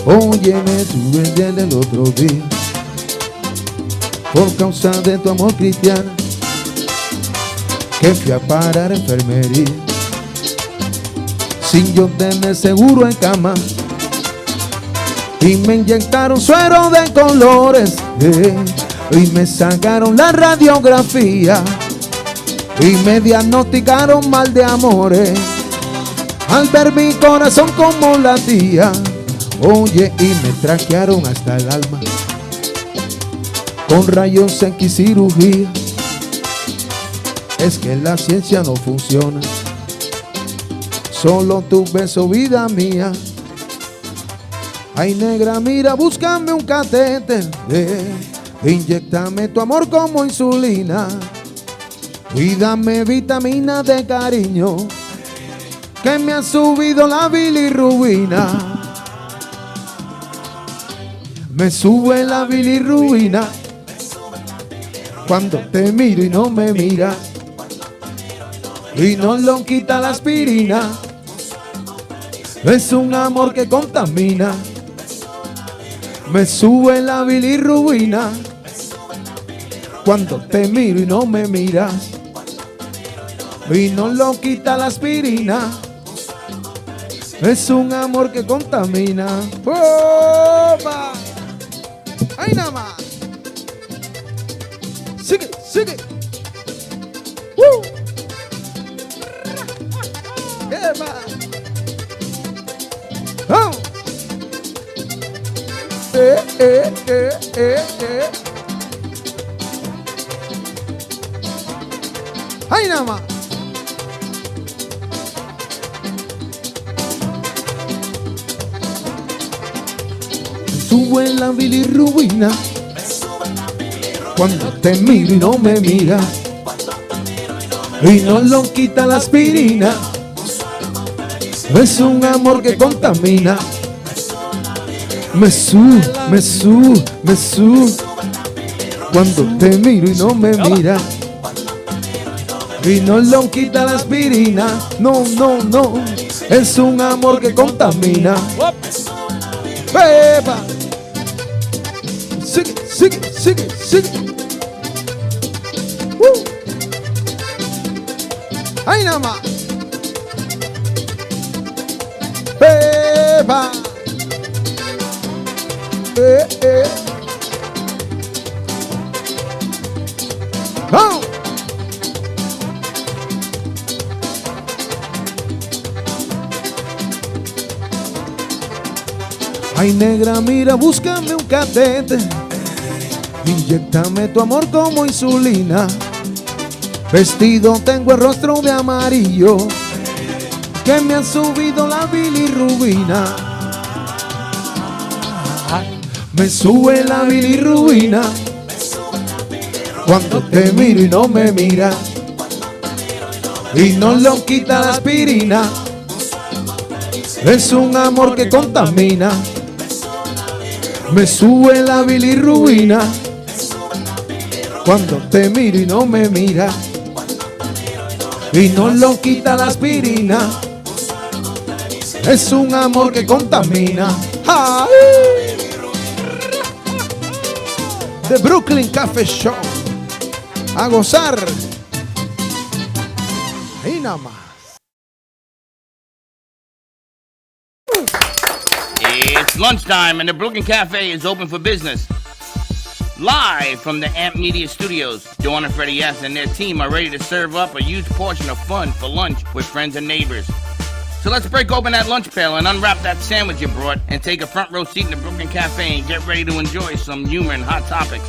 Óyeme, tú el día del otro día, por causa de tu amor cristiano, que fui a parar a enfermería, sin yo tener seguro en cama, y me inyectaron suero de colores, y me sacaron la radiografía, y me diagnosticaron mal de amores, al ver mi corazón como latía. Oye, y me traquearon hasta el alma, con rayos X y cirugía. Es que la ciencia no funciona, solo tu beso, vida mía. Ay, negra, mira, búscame un catéter, inyéctame tu amor como insulina, y dame vitamina de cariño, que me ha subido la bilirrubina. Me sube la bilirrubina cuando te miro y no me miras, y no lo quita la aspirina. Es un amor que contamina. Me sube la bilirrubina cuando te miro y no me miras, y no lo quita la aspirina. Es un amor que contamina. ¡Opa! ¡Ahí nada más! ¡Sigue, sigue! ¡Epa! ¡Oh! ¡Ahí nada más! Sube la bilirrubina cuando te miro y no me miras, y no lo quita la aspirina. Es un amor que contamina. Me sube cuando te miro y no me miras, y no lo quita la aspirina. No, es un amor que contamina. ¡Epa! Sigue. ¡Ahí nada más! ¡Epa! ¡Oh! Ay, negra, mira, búscame un catéter, inyéctame tu amor como insulina. Vestido tengo el rostro de amarillo, que me ha subido la bilirrubina. Me sube la bilirrubina cuando te miro y no me miras, y no lo quita la aspirina. Es un amor que contamina. Me sube la bilirrubina cuando te miro y no me miras, y no lo quita la aspirina. Es un amor que contamina. ¡Ay! The Brooklyn Cafe Show. A gozar. Ahí nada más. It's lunchtime and the Brooklyn Cafe is open for business. Live from the Amp Media Studios, Dawn and Freddie S. and their team are ready to serve up a huge portion of fun for lunch with friends and neighbors. So let's break open that lunch pail and unwrap that sandwich you brought and take a front row seat in the Brooklyn Cafe and get ready to enjoy some humor and hot topics.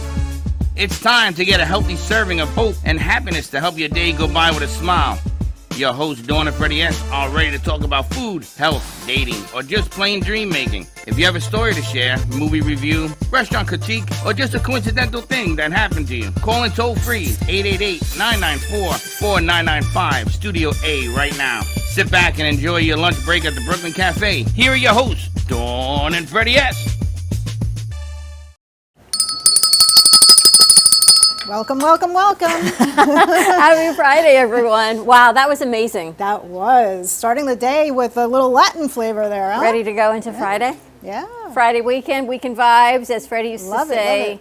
It's time to get a healthy serving of hope and happiness to help your day go by with a smile. Your hosts, Dawn and Freddie S., are ready to talk about food, health, dating, or just plain dream making. If you have a story to share, movie review, restaurant critique, or just a coincidental thing that happened to you, call in toll free 888-994-4995, Studio A right now. Sit back and enjoy your lunch break at the Brooklyn Cafe. Here are your hosts, Dawn and Freddie S. Welcome, welcome, welcome. Happy Friday, everyone. Wow, that was amazing. That was. Starting the day with a little Latin flavor there, huh? Ready to go into Friday? Yeah. Friday weekend vibes, as Freddie used Love to it,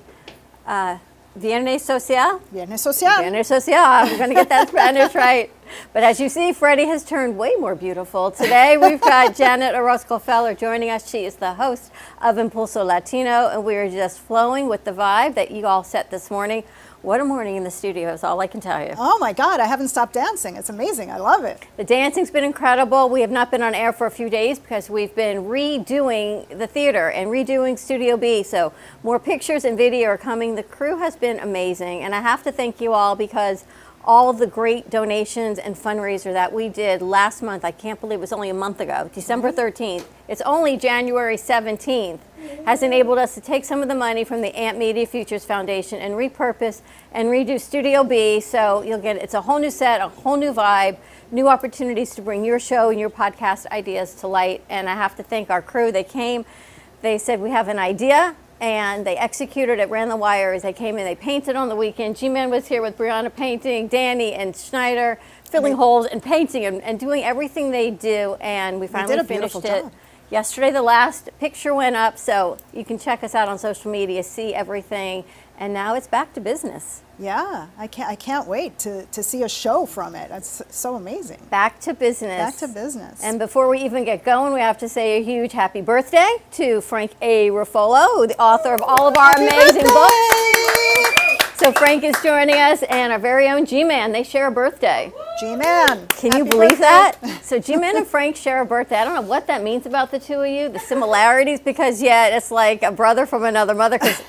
say. Viernes social. Viernes Social. Viernes social. I'm going to get that Spanish right. But as you see, Freddie has turned way more beautiful. Today we've got Janet Orozco-Feller joining us. She is the host of Impulso Latino, and we are just flowing with the vibe that you all set this morning. What a morning in the studio is all I can tell you. Oh my God, I haven't stopped dancing. It's amazing. I love it. The dancing's been incredible. We have not been on air for a few days because we've been redoing the theater and redoing Studio B. So more pictures and video are coming. The crew has been amazing. And I have to thank you all because all of the great donations and fundraiser that we did last month, I can't believe it was only a month ago, December 13th. It's only January 17th, has enabled us to take some of the money from the AMP Media Futures Foundation and repurpose and redo Studio B. So you'll get, it's a whole new set, a whole new vibe, new opportunities to bring your show and your podcast ideas to light. And I have to thank our crew. They came, they said, we have an idea. And they executed it, ran the wires. They came in, they painted on the weekend. G-Man was here with Brianna painting, Danny and Schneider filling holes and painting and doing everything they do. And we finally finished it. Job. Yesterday, the last picture went up, so you can check us out on social media, see everything. And now it's back to business. Yeah, I can't wait to see a show from it. It's so amazing. Back to business. Back to business. And before we even get going, we have to say a huge happy birthday to Frank A. Ruffolo, the author of all of our amazing books. So Frank is joining us, and our very own G-Man. They share a birthday. G-Man. Can you believe that? So G-Man and Frank share a birthday. I don't know what that means about the two of you, the similarities, because yeah, it's like a brother from another mother, because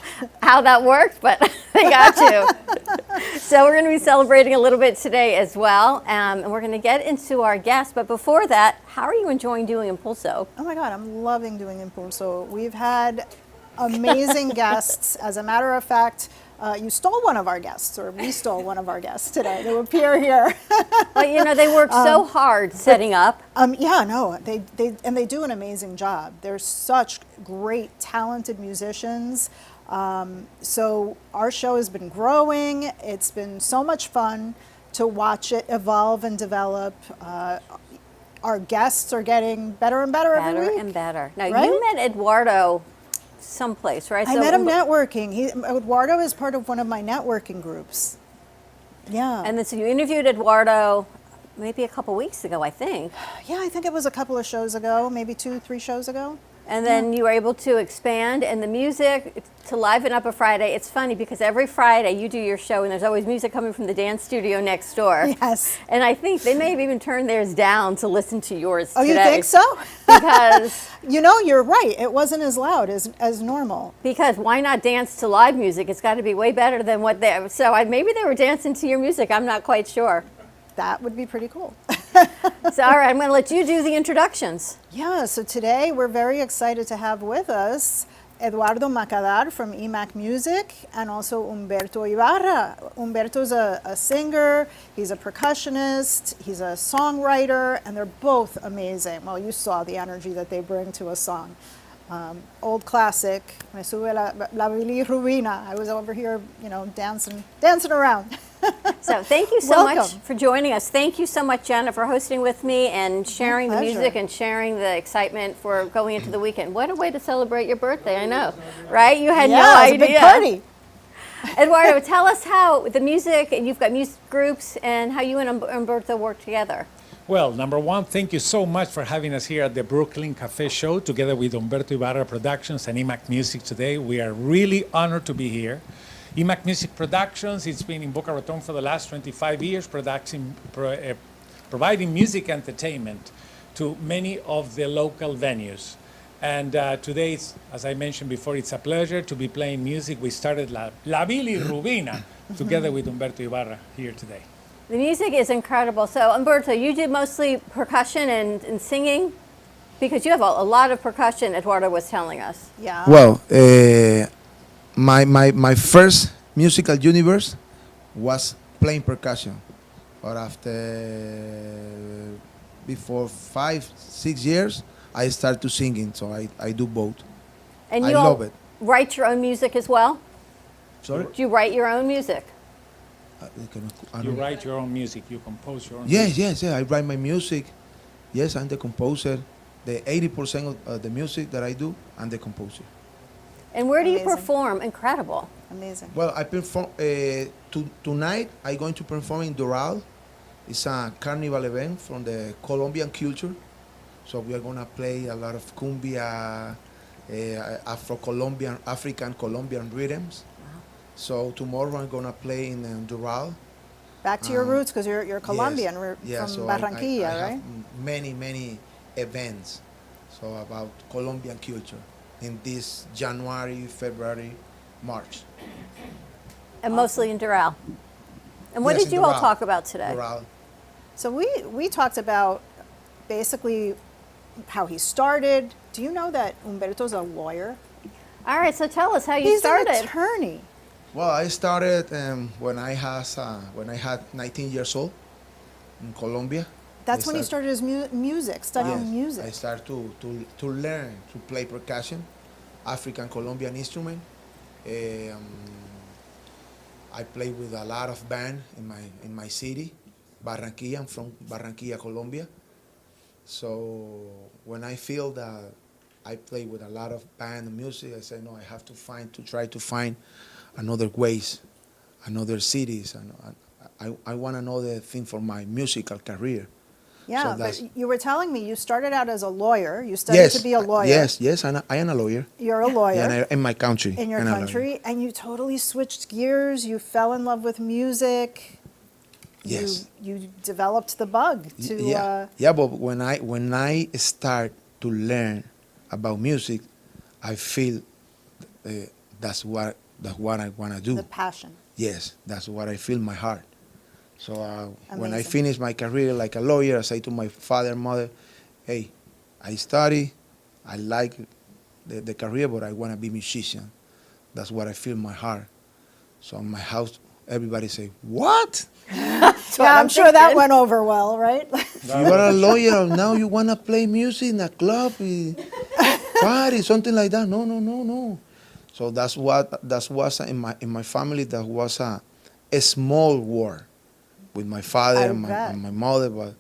how that works, but they got you. So we're going to be celebrating a little bit today as well, and we're going to get into our guests. But before that, how are you enjoying doing Impulso? Oh my God, I'm loving doing Impulso. We've had amazing guests. As a matter of fact, you stole one of our guests, or we stole one of our guests today to appear here. Well, you know, they work so hard setting up. Yeah, no, they do an amazing job. They're such great, talented musicians. So our show has been growing. It's been so much fun to watch it evolve and develop. Our guests are getting better and better every week. Better and better. Now, Right? you met Eduardo someplace, right? I met him networking. Eduardo is part of one of my networking groups. Yeah. And then so you interviewed Eduardo maybe a couple weeks ago, I think. Yeah, I think it was a couple of shows ago, maybe 2-3 shows ago. And then you were able to expand, and the music to liven up a Friday. It's funny because every Friday you do your show, and there's always music coming from the dance studio next door. Yes. And I think they may have even turned theirs down to listen to yours Oh, today. you think so? Because You know, you're right. It wasn't as loud as normal. because why not dance to live music? It's got to be way better than what they. So maybe they were dancing to your music. I'm not quite sure. That would be pretty cool. So all right, I'm going to let you do the introductions. Yeah, so today we're very excited to have with us Eduardo Macadar from EMAC Music and also Humberto Ibarra. Humberto's a singer, he's a percussionist, he's a songwriter, and they're both amazing. Well, you saw the energy that they bring to a song. Old classic, Me sube la bilirrubina. I was over here, you know, dancing around. So thank you so much Welcome. for joining us. Thank you so much, Jenna, for hosting with me and sharing the pleasure. music and sharing the excitement for going into the weekend. What a way to celebrate your birthday, I know, right? You had no Yeah, it's idea. a big party. Eduardo, tell us how the music, and you've got music groups, and how you and Humberto work together. Well, number one, thank you so much for having us here at the Brooklyn Cafe Show together with Humberto Ibarra Productions and EMAC Music today. We are really honored to be here. EMAC Music Productions, it's been in Boca Raton for the last 25 years, providing music entertainment to many of the local venues. And today, as I mentioned before, it's a pleasure to be playing music. We started La Bilirrubina together with Humberto Ibarra here today. The music is incredible. So, Humberto, you did mostly percussion and singing? Because you have a lot of percussion, Eduardo was telling us. Yeah. Well, my first musical universe was playing percussion, but before 5-6 years, I started to singing. So I do both. And I you all love it. write your own music as well? Sorry. Do you write your own music? You write your own music, you compose your own Yes. I write my music. Yes, I'm the composer. the 80% of the music that I do and the composing. And where do you Amazing. perform? Incredible. Amazing. Well, I perform tonight. I'm going to perform in Doral. It's a carnival event from the Colombian culture. So we are gonna play a lot of cumbia, Afro-Colombian, African Colombian rhythms. So tomorrow I'm gonna play in Doral. Back to your roots, because you're Colombian. Yes. We're Yeah, from so Barranquilla, I right? have many events. So about Colombian culture in this January, February, March. And mostly in Doral. And what Yes, did in you all Doral. talk about today? Doral. So we talked about basically how he started. Do you know that Humberto's a lawyer? All right, so tell us how you He's started. an attorney. Well, I started when I had 19 years old in Colombia. That's I when he start- started his music, studying Yes, music. I started to learn to play percussion, African Colombian instrument. I play with a lot of band in my city, Barranquilla. I'm from Barranquilla, Colombia. So when I feel that I play with a lot of band and music, I say no, I have to try to find another ways, another cities, and I want another thing for my musical career. Yeah, So but that's- you were telling me you started out as a lawyer. You studied to be a lawyer. Yes, I am a lawyer. You're a lawyer. Yeah, in my country. in your I'm a lawyer. country, and you totally switched gears. You fell in love with music. Yes. You developed the bug to. Yeah, but when I start to learn about music, I feel that's what I want to do. The passion. Yes, that's what I feel in my heart. So when I Amazing. finish my career like a lawyer, I say to my father and mother, hey, I study, I like the career, but I want to be musician. That's what I feel in my heart. So in my house, everybody say, what? Yeah, I'm sure that thinking. went over well, right? You are a lawyer, now you want to play music in a club, party, something like that. No. So that was in my family, that was a small war with my father I and bet. my mother. But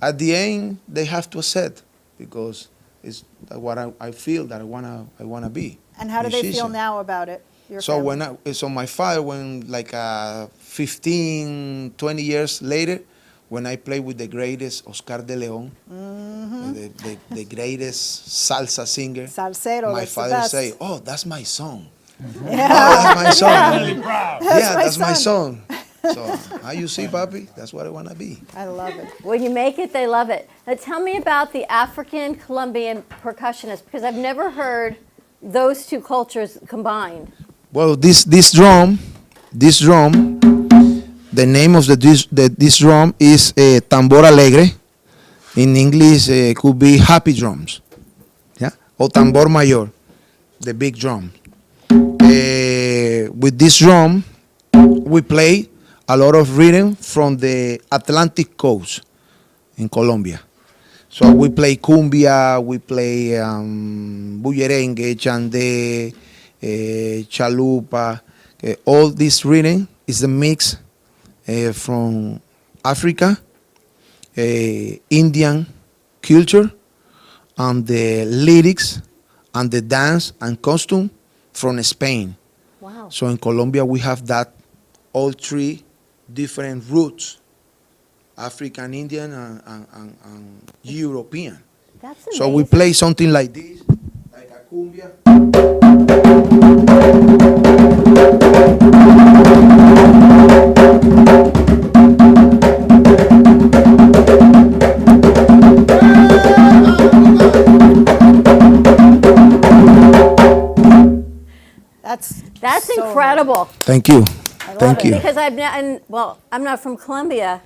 at the end, they have to accept, because it's what I feel that I wanna be. And how do they feel musician. now about it? Your So family? so my father, when like 15, 20 years later, when I played with the greatest Oscar de Leon, the greatest salsa singer, Salsero, my that's the father best. say, "Oh, that's my song. Oh, that's my song. Really proud. Yeah, my that's my son." song." So how you see, papi? That's what I wanna be. I love it. When you make it, they love it. Now tell me about the African Colombian percussionist, because I've never heard those two cultures combined. Well, this drum, the name of this drum is tambor alegre. In English, could be happy drums, yeah, or tambor mayor, the big drum. With this drum, we play a lot of rhythm from the Atlantic coast in Colombia. So we play cumbia, we play bullerengue, chandé, chalupa. All this rhythm is a mix from Africa, Indian culture, and the lyrics and the dance and costume from Spain. Wow. So in Colombia we have that all three different roots: African, Indian, and European. That's amazing. So we play something like this, like a cumbia. That's so incredible. Thank you. love Thank it. you. Because I'm not from Colombia.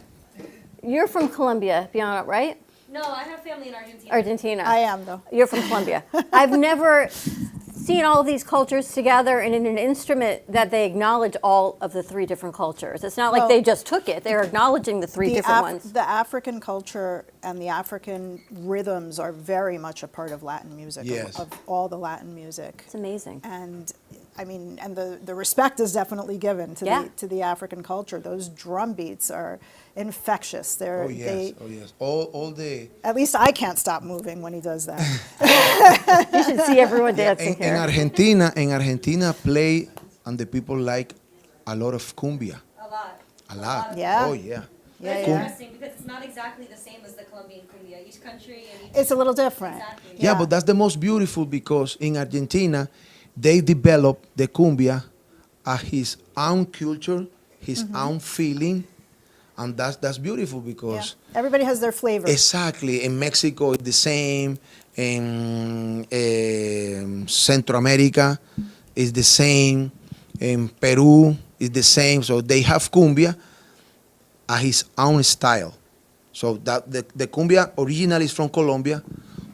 You're from Colombia, Bianca, right? No, I have family in Argentina. Argentina. I am, though. You're from Colombia. I've never seen all of these cultures together and in an instrument that they acknowledge all of the three different cultures. It's not like Well, they just took it. They're acknowledging the three different ones. The African culture and the African rhythms are very much a part of Latin music, Yes. of all the Latin music. It's amazing. And I mean, and the respect is definitely given to Yeah. the African culture. Those drum beats are infectious. They're, Oh yes, they, oh yes. All the at least I can't stop moving when he does that. You should see everyone dancing in here. Argentina play and the people like a lot of cumbia. A lot. A lot. Yeah. Oh yeah. But Yeah, it's yeah. interesting because it's not exactly the same as the Colombian cumbia. Each country and each It's a little different. Exactly. Yeah, but that's the most beautiful because in Argentina, they develop the cumbia at his own culture, his own feeling, and that's beautiful Yeah. because Everybody has their flavor. exactly in Mexico it's the same, in Central America is the same, in Peru is the same. So they have cumbia at his own style. So that the cumbia originally is from Colombia,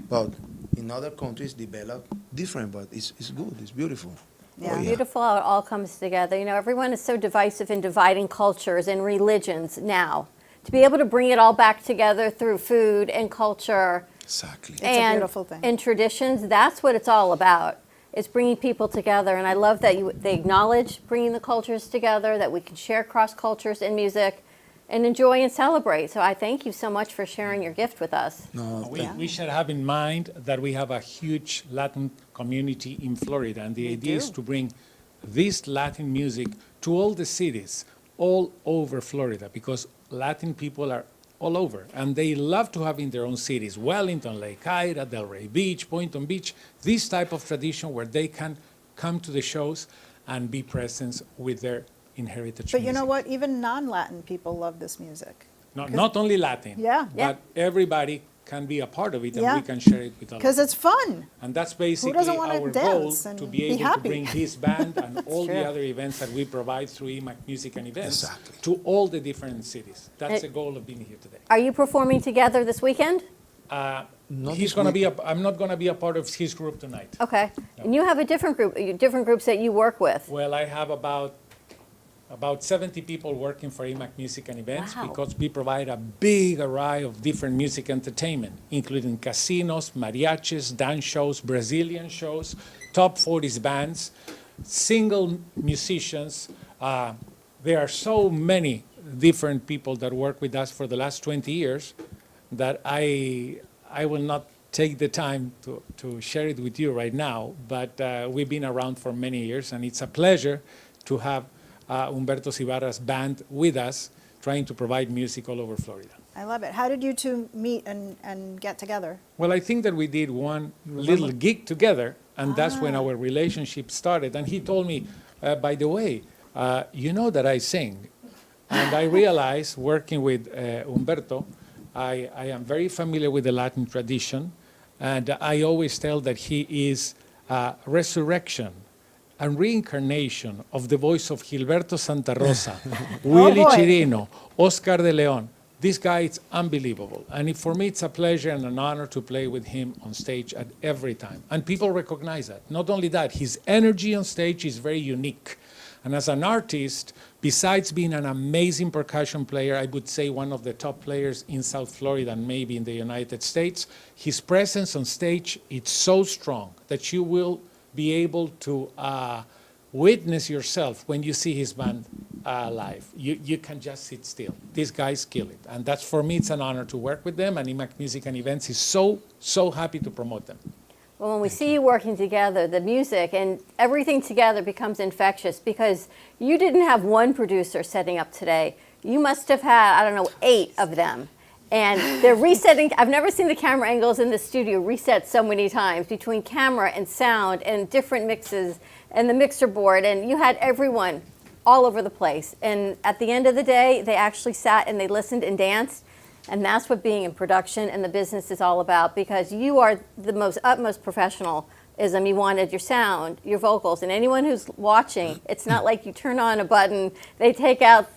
but in other countries develop different. But it's good. It's beautiful. Yeah. Oh, Beautiful how it all comes together. You know, everyone is so divisive in dividing cultures and religions now. To be able to bring it all back together through food and culture Exactly. a and, beautiful thing. and traditions, that's what it's all about. It's bringing people together. And I love that they acknowledge bringing the cultures together, that we can share cross cultures in music and enjoy and celebrate. So I thank you so much for sharing your gift with us. No, We should have in mind that we have a huge Latin community in Florida, and the idea is to bring this Latin music to all the cities all over Florida, because Latin people are all over, and they love to have in their own cities, Wellington, Lake Ida, Delray Beach, Boynton Beach, this type of tradition where they can come to the shows and be present with their inherited But you know music. what? Even non-Latin people love this music. Not only Latin, Yeah. Yeah. but everybody can be a part of it, and Yeah. we can share it with others. Because it's fun. And that's basically doesn't wanna our goal, dance and to be be able to happy? bring his band and all true. the other events that we provide through EMAC Music and Events Exactly. to all the different cities. That's Eh, the goal of being here today. Are you performing together this weekend? Not He's this going to be, week. I'm not going to be a part of his group tonight. Okay. And you have a different group, different groups that you work with. Well, I have about 70 people working for EMAC Music and Events Wow. because we provide a big array of different music entertainment, including casinos, mariachis, dance shows, Brazilian shows, top 40s bands, single musicians. There are so many different people that work with us for the last 20 years that I will not take the time to share it with you right now, but we've been around for many years, and it's a pleasure to have Humberto Ibarra's band with us, trying to provide music all over Florida. I love it. How did you two meet and get together? Well, I think that we did one little gig together, and that's when our relationship started. And he told me, by the way, you know that I sing. And I realized, working with Humberto, I am very familiar with the Latin tradition, and I always tell that he is a resurrection and reincarnation of the voice of Gilberto Santa Rosa, Willie boy. Chirino, Oscar de Leon. This guy is unbelievable. And for me, it's a pleasure and an honor to play with him on stage at every time. And people recognize that. Not only that, his energy on stage is very unique. And as an artist, besides being an amazing percussion player, I would say one of the top players in South Florida and maybe in the United States, his presence on stage is so strong that you will be able to witness yourself when you see his band live. You can just sit still. These guys kill it. And that's, for me, it's an honor to work with them, and EMAC Music and Events is so happy to promote them. Well, when we see you working together, the music and everything together becomes infectious, because you didn't have one producer setting up today. You must have had, I don't know, 8 of them. And they're resetting. I've never seen the camera angles in the studio reset so many times between camera and sound and different mixes and the mixer board. And you had everyone all over the place. And at the end of the day, they actually sat and they listened and danced. And that's what being in production and the business is all about, because you are the utmost professionalism. You wanted your sound, your vocals, and anyone who's watching, it's not like you turn on a button, they take out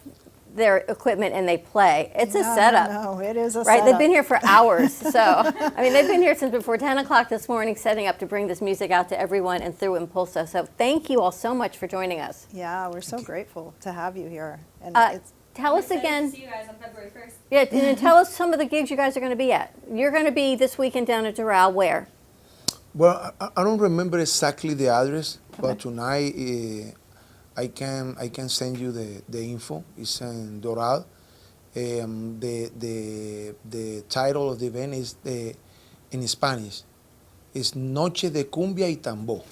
their equipment and they play. It's a setup. No, it is a Right, setup. they've been here for hours. So, I mean, they've been here since before 10 o'clock this morning, setting up to bring this music out to everyone and through Impulso. So thank you all so much for joining us. Yeah, we're so grateful to have you here. And it's, Tell us Excited again, to see you guys on February 1st. yeah, and then tell us some of the gigs you guys are going to be at. You're going to be this weekend down at Doral, where? Well, I don't remember exactly the address, But tonight I can send you the info. It's in Doral. The title of the event is in Spanish. It's Noche de Cumbia y Tambor.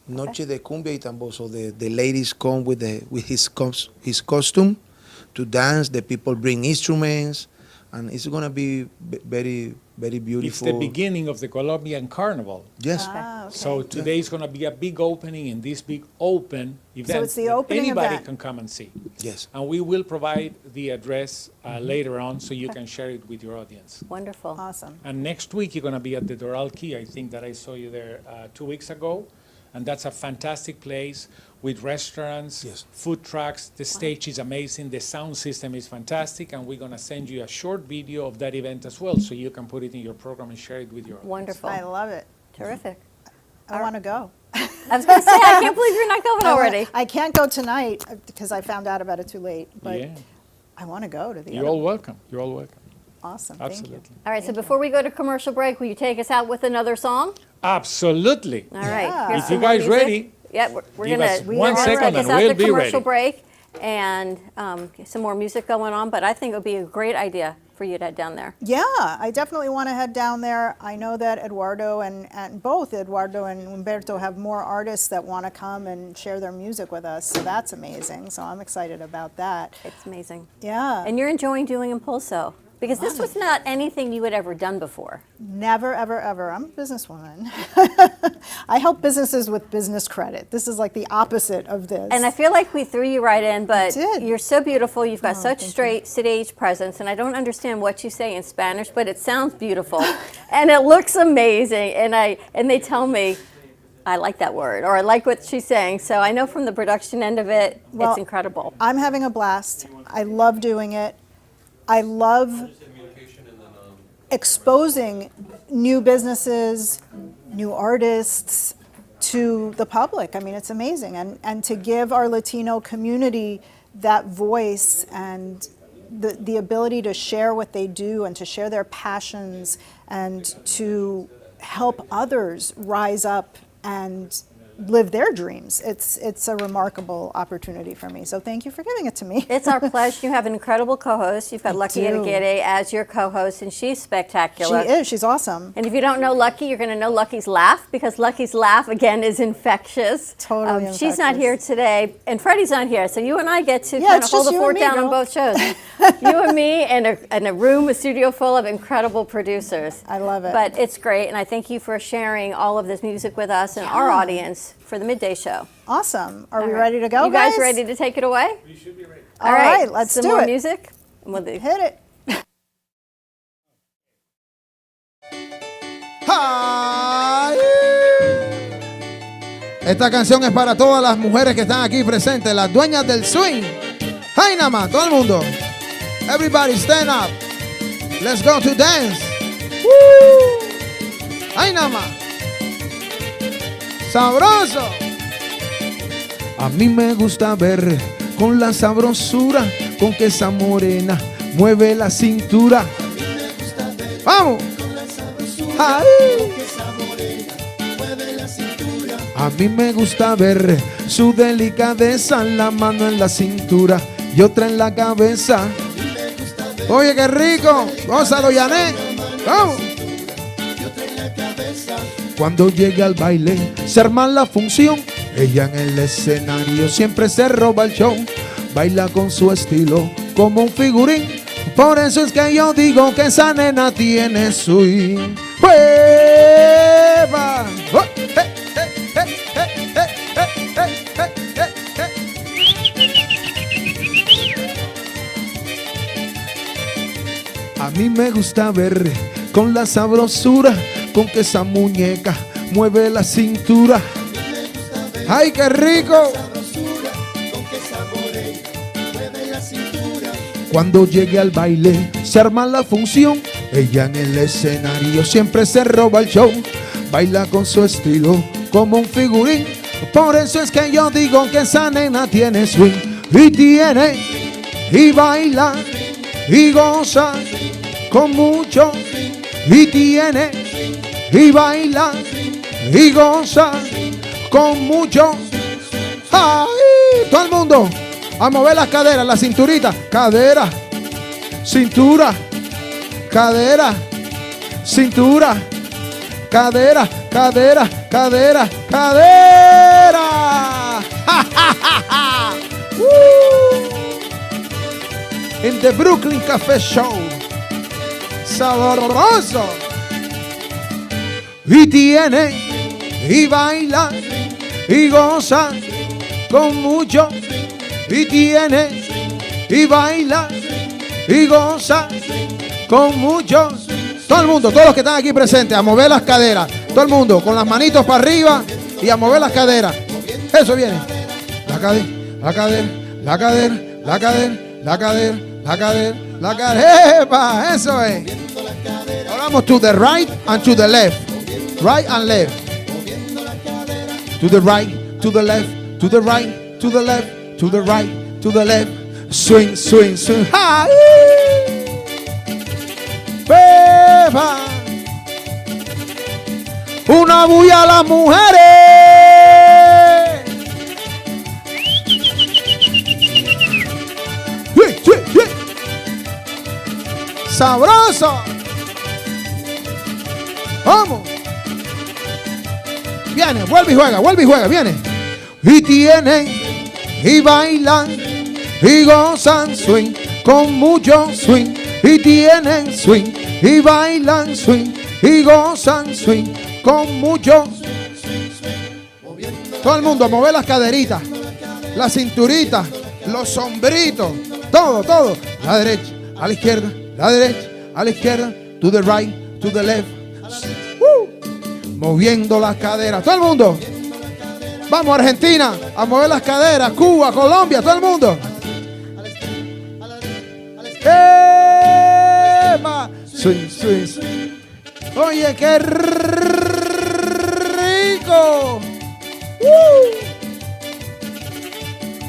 Noche de Cumbia y Tambor. So the ladies come with his costume to dance. The people bring instruments, and it's gonna be very, very beautiful. It's the beginning of the Colombian Carnival. Yes. Ah, okay. So today is going to be a big opening in this big open event. it's the that opening anybody event. can come and see. Yes. And we will provide the address later on so you can share it with your audience. Wonderful. Awesome. And next week, you're going to be at the Doral Key. I think that I saw you there 2 weeks ago. And that's a fantastic place with restaurants, Yes. food trucks. The stage is amazing. The sound system is fantastic. And we're going to send you a short video of that event as well so you can put it in your program and share it with your audience. Wonderful. I love it. Terrific. I want to go. I was going to say, I can't believe you're not going already. I can't go tonight because I found out about it too late. But Yeah. I want to go to the You're other. all welcome. You're all welcome. Awesome. Thank you. Absolutely. All right, so before we go to commercial break, will you take us out with another song? Absolutely. All right. Yeah. here's If some you more guys music. ready, Yeah, we're give gonna us we one are second ready. take us and out we'll to be commercial ready. break and some more music going on. But I think it would be a great idea for you to head down there. Yeah, I definitely want to head down there. I know that Eduardo and both Eduardo and Humberto have more artists that want to come and share their music with us. So that's amazing. So I'm excited about that. It's amazing. Yeah. And you're enjoying doing Impulso because this was not anything you had ever done before. Never, ever, ever. I'm a businesswoman. I help businesses with business credit. This is like the opposite of this. And I feel like we threw you right in, but did. you're so beautiful. You've got such thank straight stage presence, and I don't understand what you say in Spanish, but it sounds beautiful, and it looks amazing. And they tell me, I like that word, or I like what she's saying. So I know from the production end of it, Well, it's incredible. I'm having a blast. I love doing it. I love exposing new businesses, new artists to the public. I mean, it's amazing. And to give our Latino community that voice and the ability to share what they do and to share their passions and to help others rise up and live their dreams. It's a remarkable opportunity for me. So thank you for giving it to me. It's our pleasure. You have an incredible co-host. You've got Lucky do. Adigere as your co-host, and she's She spectacular. is. She's awesome. And if you don't know Lucky, you're going to know Lucky's laugh because Lucky's laugh, again, is infectious. Totally She's not infectious. here today, and Freddie's not here, so you and I get to Yeah, kind it's of hold just the you fort and me, down on girl. both shows. You and me and a room, a studio full of incredible producers. I love it. But it's great, and I thank you for sharing all of this music with us and our audience for the Midday Show. Awesome. Are we All right. ready to go, You guys ready to take it away? All right, let's Some do more it. music. And we'll do- Hit it. ¡Ay! Esta canción es para todas las mujeres que están aquí presentes, las dueñas del swing. ¡Ay, nada más! Todo el mundo. Everybody stand up. Let's go to dance. ¡Woo! ¡Ay, nada más! ¡Sabroso! A mí me gusta ver con la sabrosura con que esa morena mueve la cintura. ¡Vamos! ¡Ay! A mí me gusta ver su delicadeza, la mano en la cintura y otra en la cabeza. Oye, qué rico. Gózalo, Yané. Vamos. Cuando llega al baile, se arma la función. Ella en el escenario siempre se roba el show. Baila con su estilo como un figurín. Por eso es que yo digo que esa nena tiene swing. ¡Hueva! ¡Oh! A mí me gusta ver con la sabrosura con que esa muñeca mueve la cintura. ¡Ay, qué rico! Cuando llegue al baile se arma la función. Ella en el escenario siempre se roba el show. Baila con su estilo como un figurín. Por eso es que yo digo que esa nena tiene swing. Y tiene, y baila, y goza con mucho. Y tiene, y baila, y goza con mucho. ¡Ay! Todo el mundo a mover las caderas, la cinturita, cadera, cintura, cadera, cintura, cadera, cadera, cadera, cadera. ¡Ja, ja, ja, ja! In the Brooklyn Café Show. Sabroso. Y tiene, y baila, y goza con mucho. Y tiene, y baila, y goza con mucho. Todo el mundo, todos los que están aquí presentes, a mover las caderas. Todo el mundo, con las manitos para arriba y a mover las caderas. Eso viene. La cadera, la cadera, la cadera, la cadera, la cadera, la cadera, la cadera. ¡Epa! Eso es. Ahora vamos to the right and to the left. Right and left. To the right, to the left, to the right, to the left, to the right, to the left. Swing, swing, swing. ¡Ay! ¡Epa! Una bulla a las mujeres. Sabroso. Vamos. Viene, vuelve y juega, viene. Y tienen, y bailan, y gozan swing, con mucho swing. Y tienen swing, y bailan swing, y gozan swing, con mucho. Todo el mundo a mover las caderitas, la cinturita, los sombritos, todo, todo. La derecha, a la izquierda, la derecha, a la izquierda, to the right, to the left. Moviendo las caderas, todo el mundo. Vamos Argentina, a mover las caderas. Cuba, Colombia, todo el mundo. ¡Epa! Swing, swing, swing. Oye, qué rico.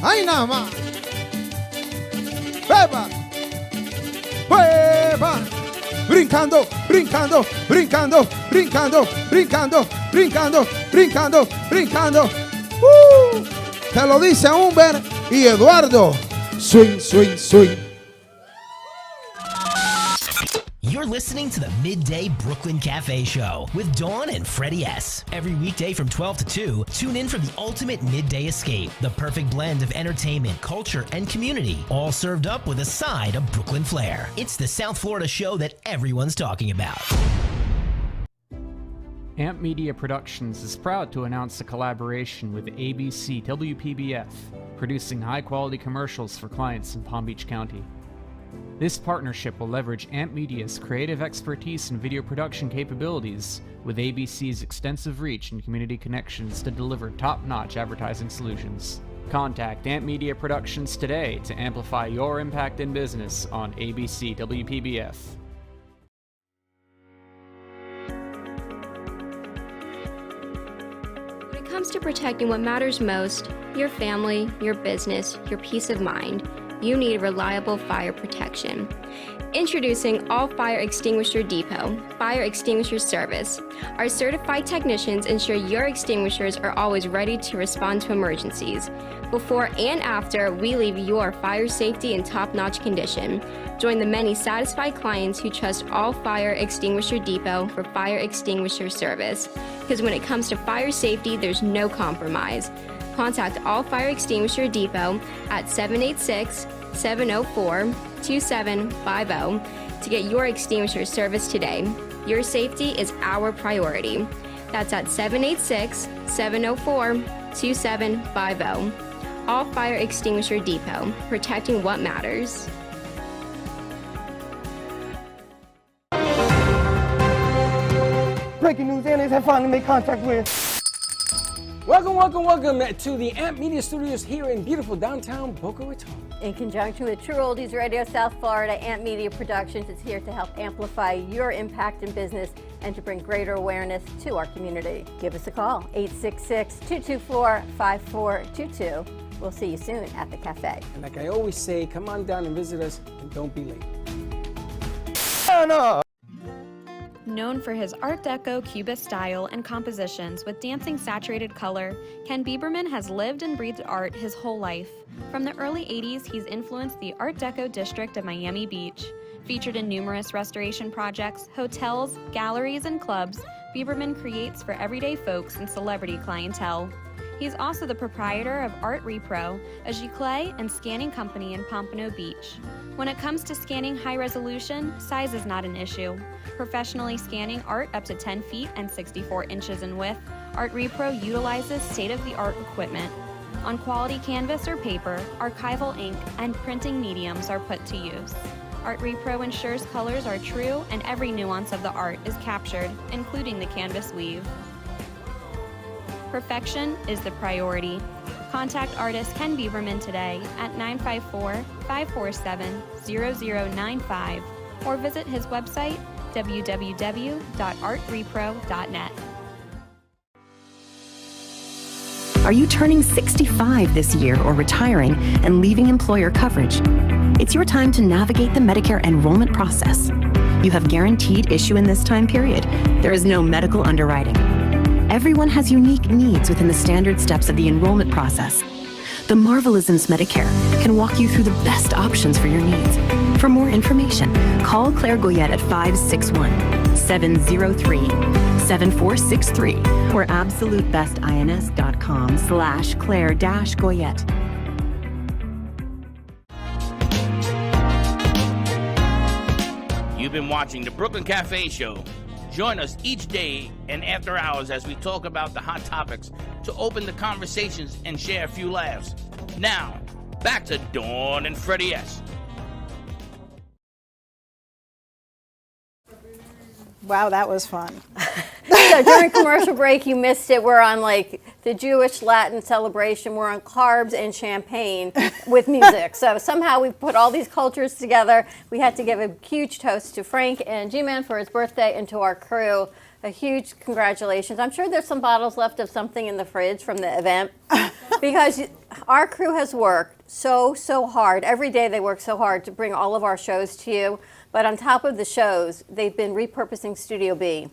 ¡Ay, nada más! ¡Epa! ¡Epa! Brincando, brincando, brincando, brincando, brincando, brincando, brincando, brincando. Te lo dice Humber y Eduardo. Swing, swing, swing. You're listening to the Midday Brooklyn Cafe Show with Dawn and Freddie S. Every weekday from 12 to 2, tune in for the ultimate midday escape. The perfect blend of entertainment, culture, and community, all served up with a side of Brooklyn flair. It's the South Florida show that everyone's talking about. AMP Media Productions is proud to announce a collaboration with ABC WPBF, producing high-quality commercials for clients in Palm Beach County. This partnership will leverage AMP Media's creative expertise and video production capabilities with ABC's extensive reach and community connections to deliver top-notch advertising solutions. Contact AMP Media Productions today to amplify your impact in business on ABC WPBF. When it comes to protecting what matters most, your family, your business, your peace of mind, you need reliable fire protection. Introducing All Fire Extinguisher Depot, Fire Extinguisher Service. Our certified technicians ensure your extinguishers are always ready to respond to emergencies. Before and after, we leave your fire safety in top-notch condition. Join the many satisfied clients who trust All Fire Extinguisher Depot for fire extinguisher service. Because when it comes to fire safety, there's no compromise. Contact All Fire Extinguisher Depot at 786-704-2750 to get your extinguisher service today. Your safety is our priority. That's at 786-704-2750. All Fire Extinguisher Depot, protecting what matters. Breaking news, aliens have finally made contact with. Welcome to the AMP Media Studios here in beautiful downtown Boca Raton. In conjunction with True Oldies Radio South Florida, AMP Media Productions is here to help amplify your impact in business and to bring greater awareness to our community. Give us a call, 866-224-5422. We'll see you soon at the cafe. And like I always say, come on down and visit us and don't be late. Known for his Art Deco Cubist style and compositions with dancing saturated color, Ken Bieberman has lived and breathed art his whole life. From the early 80s, he's influenced the Art Deco district of Miami Beach. Featured in numerous restoration projects, hotels, galleries, and clubs, Bieberman creates for everyday folks and celebrity clientele. He's also the proprietor of Art Repro, a giclée and scanning company in Pompano Beach. When it comes to scanning high resolution, size is not an issue. Professionally scanning art up to 10 feet and 64 inches in width, Art Repro utilizes state-of-the-art equipment. On quality canvas or paper, archival ink, and printing mediums are put to use. Art Repro ensures colors are true and every nuance of the art is captured, including the canvas weave. Perfection is the priority. Contact artist Ken Bieberman today at 954-547-0095 or visit his website www.artrepro.net. Are you turning 65 this year or retiring and leaving employer coverage? It's your time to navigate the Medicare enrollment process. You have guaranteed issue in this time period. There is no medical underwriting. Everyone has unique needs within the standard steps of the enrollment process. The Marvelisms Medicare can walk you through the best options for your needs. For more information, call Claire Goyette at 561-703-7463 or absolutebestins.com/Claire-Goyette. You've been watching the Brooklyn Cafe Show. Join us each day and after hours as we talk about the hot topics to open the conversations and share a few laughs. Now, back to Dawn and Freddie S. Wow, that was fun. So during commercial break, you missed it. We're on like the Jewish Latin celebration. We're on carbs and champagne with music. So somehow we put all these cultures together. We had to give a huge toast to Frank and G-Man for his birthday and to our crew. A huge congratulations. I'm sure there's some bottles left of something in the fridge from the event because our crew has worked so hard. Every day they work so hard to bring all of our shows to you. But on top of the shows, they've been repurposing Studio B.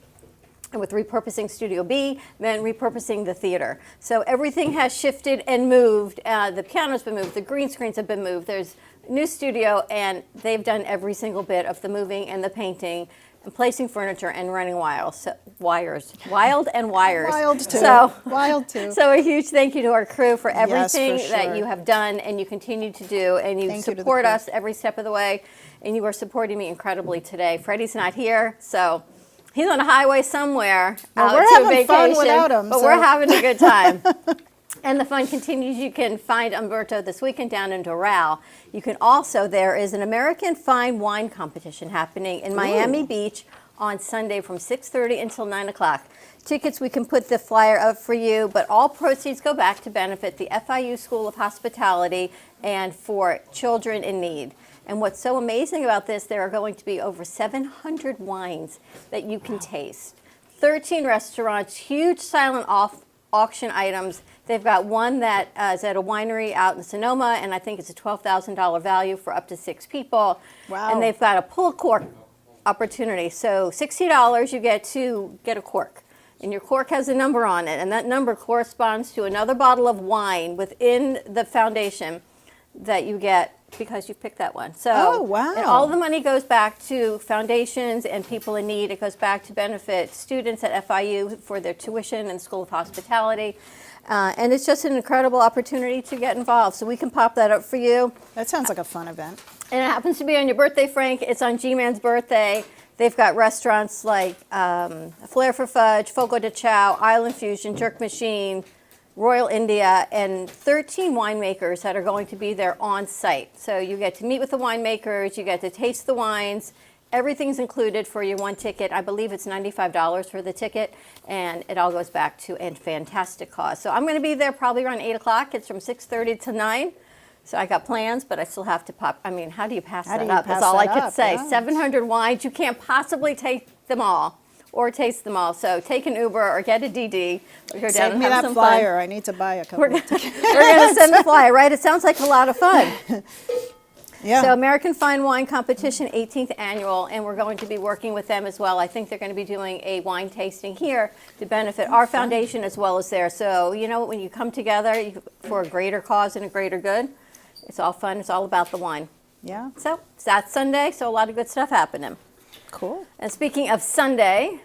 And with repurposing Studio B, then repurposing the theater. So everything has shifted and moved. The piano's been moved, the green screens have been moved. There's a new studio, and they've done every single bit of the moving and the painting and placing furniture and running wild and wires. Wild too. Wild too. So a huge thank you to our crew for everything Yes, for sure. that you have done and you continue to do, and you Thank you to the support crew. us every step of the way, and you are supporting me incredibly today. Freddie's not here, so he's on a highway somewhere Well, out we're to having vacation, fun without him, but so- we're having a good time. And the fun continues. You can find Umberto this weekend down in Doral. You can also, there is an American Fine Wine Competition happening in Miami Beach on Sunday from 6:30 until 9 o'clock. Tickets, we can put the flyer up for you, but all proceeds go back to benefit the FIU School of Hospitality and for children in need. And what's so amazing about this, there are going to be over 700 wines that you can taste. 13 restaurants, huge silent auction items. They've got one that is at a winery out in Sonoma, and I think it's a $12,000 value for up to 6 people. Wow. And they've got a pull cork opportunity. So $60, you get to get a cork. And your cork has a number on it, and that number corresponds to another bottle of wine within the foundation that you get because you picked that one. So Oh, wow. and all the money goes back to foundations and people in need. It goes back to benefit students at FIU for their tuition and School of Hospitality. And it's just an incredible opportunity to get involved. So we can pop that up for you. That sounds like a fun event. And it happens to be on your birthday, Frank. It's on G-Man's birthday. They've got restaurants like Flair for Fudge, Fogo de Chao, Island Fusion, Jerk Machine, Royal India, and 13 winemakers that are going to be there on site. So you get to meet with the winemakers, you get to taste the wines. Everything's included for your one ticket. I believe it's $95 for the ticket, and it all goes back to a fantastic cause. So I'm going to be there probably around 8 o'clock. It's from 6:30 to 9. So I got plans, but I still have to pop. I mean, how do you pass How do that you up? pass That's all I that could up? say. Yeah. 700 wines. You can't possibly take them all or taste them all. So take an Uber or get a DD. Or go down Save and me have that some flyer. fun. I need to buy a couple of tickets. We're going to send the flyer, right? It sounds like a lot of fun. Yeah. So American Fine Wine Competition, 18th annual, and we're going to be working with them as well. I think they're going to be doing a wine tasting here to benefit our foundation as well as theirs. So, you know, when you come together for a greater cause and a greater good, it's all fun. It's all about the wine. Yeah. So it's that Sunday, so a lot of good stuff happening. Cool. And speaking of Sunday,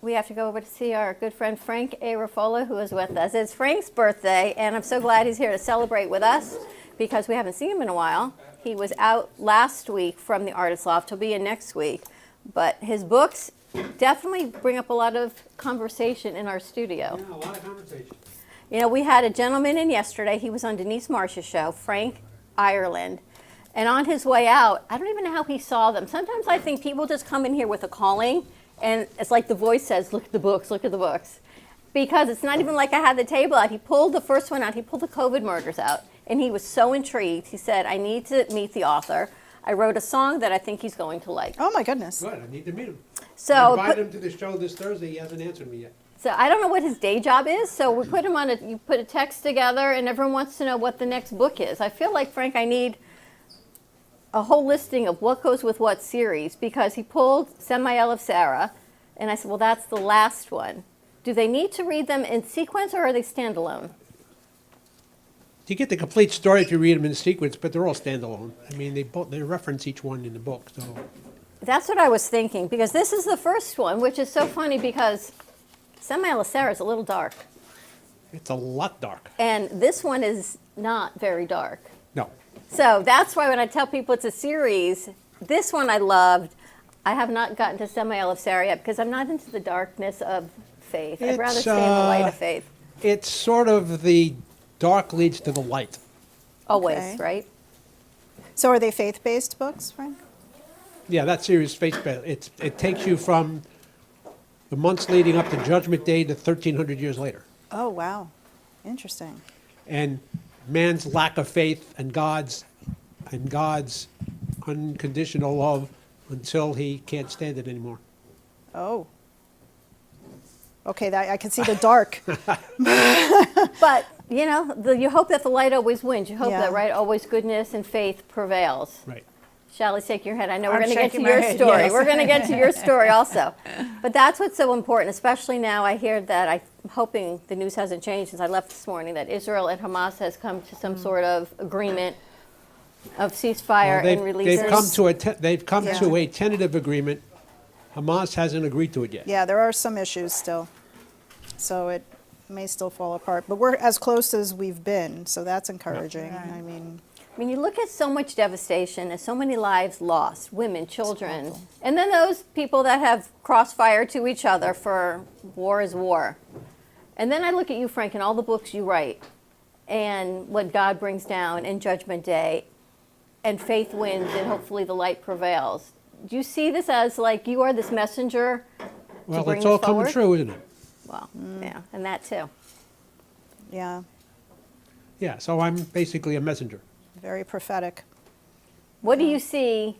we have to go over to see our good friend Frank A. Raffola, who is with us. It's Frank's birthday, and I'm so glad he's here to celebrate with us because we haven't seen him in a while. He was out last week from the Artist Loft. He'll be in next week. But his books definitely bring up a lot of conversation in our studio. Yeah, a lot of conversation. You know, we had a gentleman in yesterday. He was on Denise Marsh's show, Frank Ireland. And on his way out, I don't even know how he saw them. Sometimes I think people just come in here with a calling, and it's like the voice says, look at the books, look at the books. Because it's not even like I had the table out. He pulled the first one out. He pulled the COVID murders out. And he was so intrigued. He said, I need to meet the author. I wrote a song that I think he's going to like. Oh, my goodness. Good, I need to meet him. So I invited him to the show this Thursday. He hasn't answered me yet. So I don't know what his day job is. So we put him on you put a text together, and everyone wants to know what the next book is. I feel like, Frank, I need a whole listing of what goes with what series, because he pulled Samael of Sarah, and I said, well, that's the last one. Do they need to read them in sequence, or are they standalone? You get the complete story if you read them in sequence, but they're all standalone. I mean, they reference each one in the book. So That's what I was thinking, because this is the first one, which is so funny because Samael of Sarah is a little dark. it's a lot dark. And this one is not very dark. No. So that's why when I tell people it's a series, this one I loved. I have not gotten to Samael of Sarah yet because I'm not into the darkness of faith. I'd rather stay in the light of faith. It's sort of the dark leads to the light. Always, Okay. right? So are they faith-based books, Frank? Yeah, that series, faith-based. It takes you from the months leading up to Judgment Day to 1,300 years later. Oh, wow. Interesting. And man's lack of faith and God's unconditional love until he can't stand it anymore. Oh. Okay, I can see the dark. But, you know, you hope that the light always wins. You hope Yeah. that, right, always goodness and faith prevails. Right. Shall shake your head? I know I'm we're going to get to shaking my your head, story. yes. We're going to get to your story also. But that's what's so important, especially now I hear that I'm hoping the news hasn't changed since I left this morning, that Israel and Hamas has come to some sort of agreement of ceasefire Well, and releases. they've come Yeah. to a tentative agreement. Hamas hasn't agreed to it yet. Yeah, there are some issues still. So it may still fall apart. But we're as close as we've been, so that's encouraging. I mean, You look at so much devastation and so many lives lost, women, children, and then those people that have crossfire to each other for war is war. And then I look at you, Frank, and all the books you write and what God brings down in Judgment Day, and faith wins and hopefully the light prevails. Do you see this as like you are this messenger to Well, bring it's this all coming forward? true, isn't it? Well, yeah, and that too. yeah, Yeah, so I'm basically a messenger. very prophetic. What do you see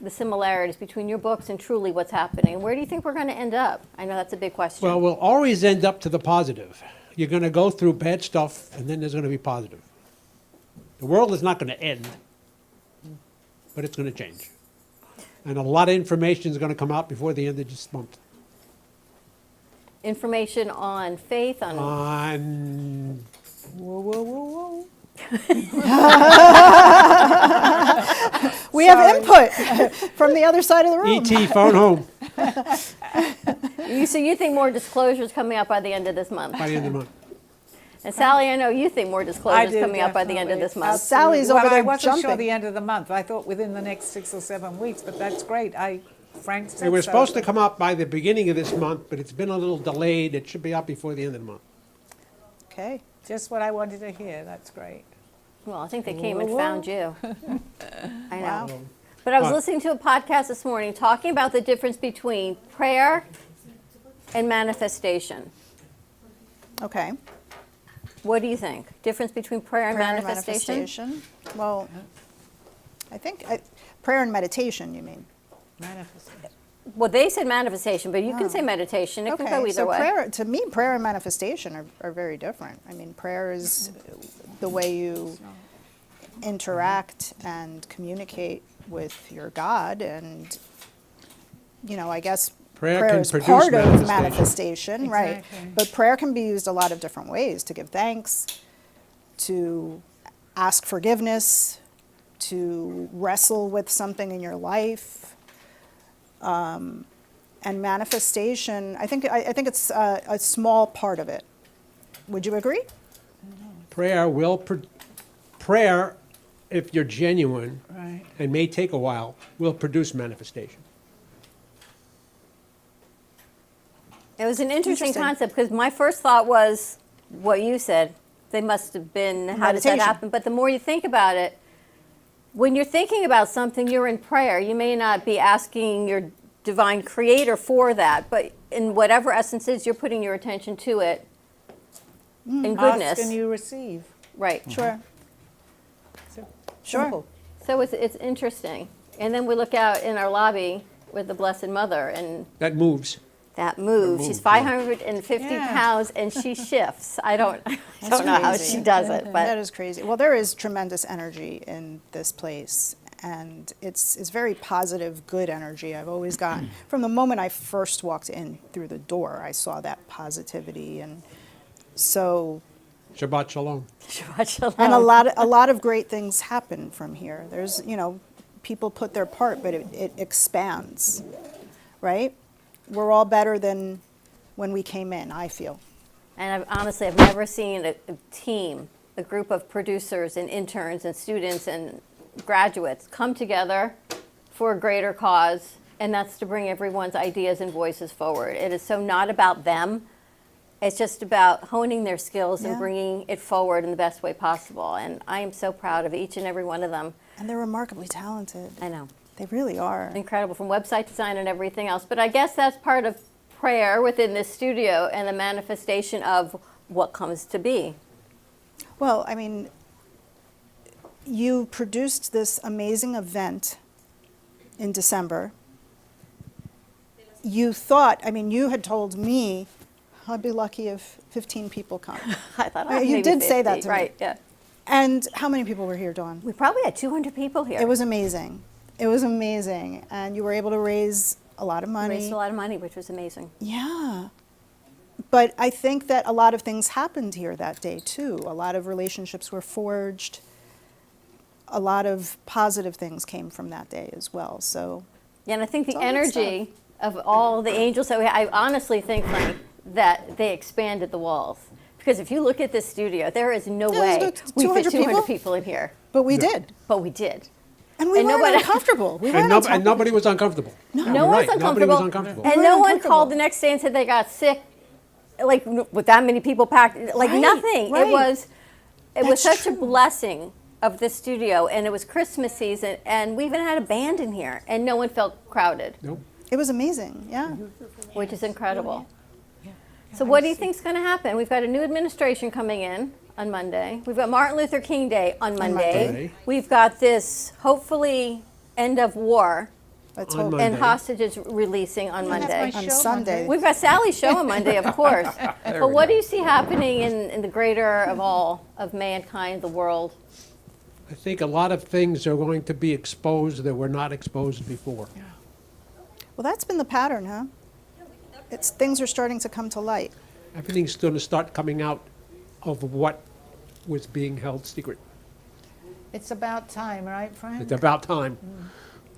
the similarities between your books and truly what's happening? Where do you think we're going to end up? I know that's a big question. Well, we'll always end up to the positive. You're going to go through bad stuff, and then there's going to be positive. The world is not going to end, but it's going to change. And a lot of information is going to come out before the end of this month. Information on faith, on On whoa, whoa, whoa, whoa. We have input from the other side of the room. E.T. phone home So you think more disclosures coming out by the end of this month? by the end of the month. And Sally, I know you think more I disclosures do, coming out by the end of this definitely. month. Sally's Well, over there I wasn't sure jumping. the end of the month. I thought within the next 6 or 7 weeks, but that's great. Frank said They were so. supposed to come out by the beginning of this month, but it's been a little delayed. It should be out before the end of the month. Okay. Just what I wanted to hear. That's great. Well, I think they came and Whoa, found you. I know. Wow. But I was listening to a podcast this morning talking about the difference between prayer and manifestation. Okay. What do you think? Difference between prayer and Prayer and manifestation? manifestation. Well, I think prayer and meditation, you mean? Manifestation. Well, they said manifestation, but you can say meditation. It can go either so way. prayer, to me, prayer and manifestation are very different. I mean, prayer is the way you interact and communicate with your God. And, I guess Prayer can is produce part of manifestation. manifestation, right? Exactly. But prayer can be used a lot of different ways: to give thanks, to ask forgiveness, to wrestle with something in your life. And manifestation, I think it's a small part of it. Would you agree? Prayer, if you're genuine, Right. and may take a while, will produce manifestation. It was an interesting Interesting. concept because my first thought was what you said. They must have been, how does that Meditation. happen? But the more you think about it, when you're thinking about something, you're in prayer. You may not be asking your divine creator for that, but in whatever essence is, you're putting your attention to it in goodness. Ask and you receive. Right. Sure. Simple. So it's interesting. And then we look out in our lobby with the Blessed Mother, and That moves. that moves. She's 550 Yeah. pounds, and she shifts. I don't That's know how crazy. she does it, but That is crazy. Well, there is tremendous energy in this place, and it's very positive, good energy. I've always gotten, from the moment I first walked in through the door, I saw that positivity, and so, Shabbat shalom. Shabbat shalom. and a lot of great things happen from here. There's, people put their part, but it expands, right? We're all better than when we came in, I feel. And I've never seen a team, a group of producers and interns and students and graduates come together for a greater cause, and that's to bring everyone's ideas and voices forward. It is so not about them. It's just about honing their skills and Yeah. bringing it forward in the best way possible. And I am so proud of each and every one of them. And they're remarkably talented. I know. They really are. Incredible, from website design and everything else. But I guess that's part of prayer within this studio and the manifestation of what comes to be. Well, I mean, you produced this amazing event in December. You thought, you had told me, I'd be lucky if 15 people come. I thought You maybe did say that 50, to right, me. yeah. And how many people were here, Dawn? We probably had 200 people here. It was amazing. It was amazing. And you were able to raise a lot of money. Raised a lot of money, which was amazing. Yeah. But I think that a lot of things happened here that day, too. A lot of relationships were forged. A lot of positive things came from that day as well. So, Yeah, and I think It's the all good energy of all the angels that I honestly think, Frank, that they expanded the walls. Because if you look at this studio, there is no Yeah, way there's we 200 fit 200 people? people in here. but we did. But we did. And we And weren't nobody- uncomfortable. We And, weren't and uncomfortable. nobody was uncomfortable. No You're one's right. uncomfortable. Nobody was uncomfortable. And We're no one uncomfortable. called the next day and said they got sick, like with that many people packed. Like Right, nothing. right. It was That's such a true. blessing of this studio, and it was Christmas season, and we even had a band in here, and no one felt crowded, Nope. It was amazing, yeah. which is incredible. So what do you think's going to happen? We've got a new administration coming in on Monday. We've got Martin Luther King Day on Monday. Monday. We've got this hopefully end of war Let's On hope. Monday. and hostages releasing on That's Monday. my On show Sunday. Monday. We've got Sally's show on Monday, of course. But what do you see happening in the greater of all of mankind, the world? I think a lot of things are going to be exposed that were not exposed before. Well, that's been the pattern, huh? Things are starting to come to light. Everything's going to start coming out of what was being held secret. It's about time, right, Frank? It's about time.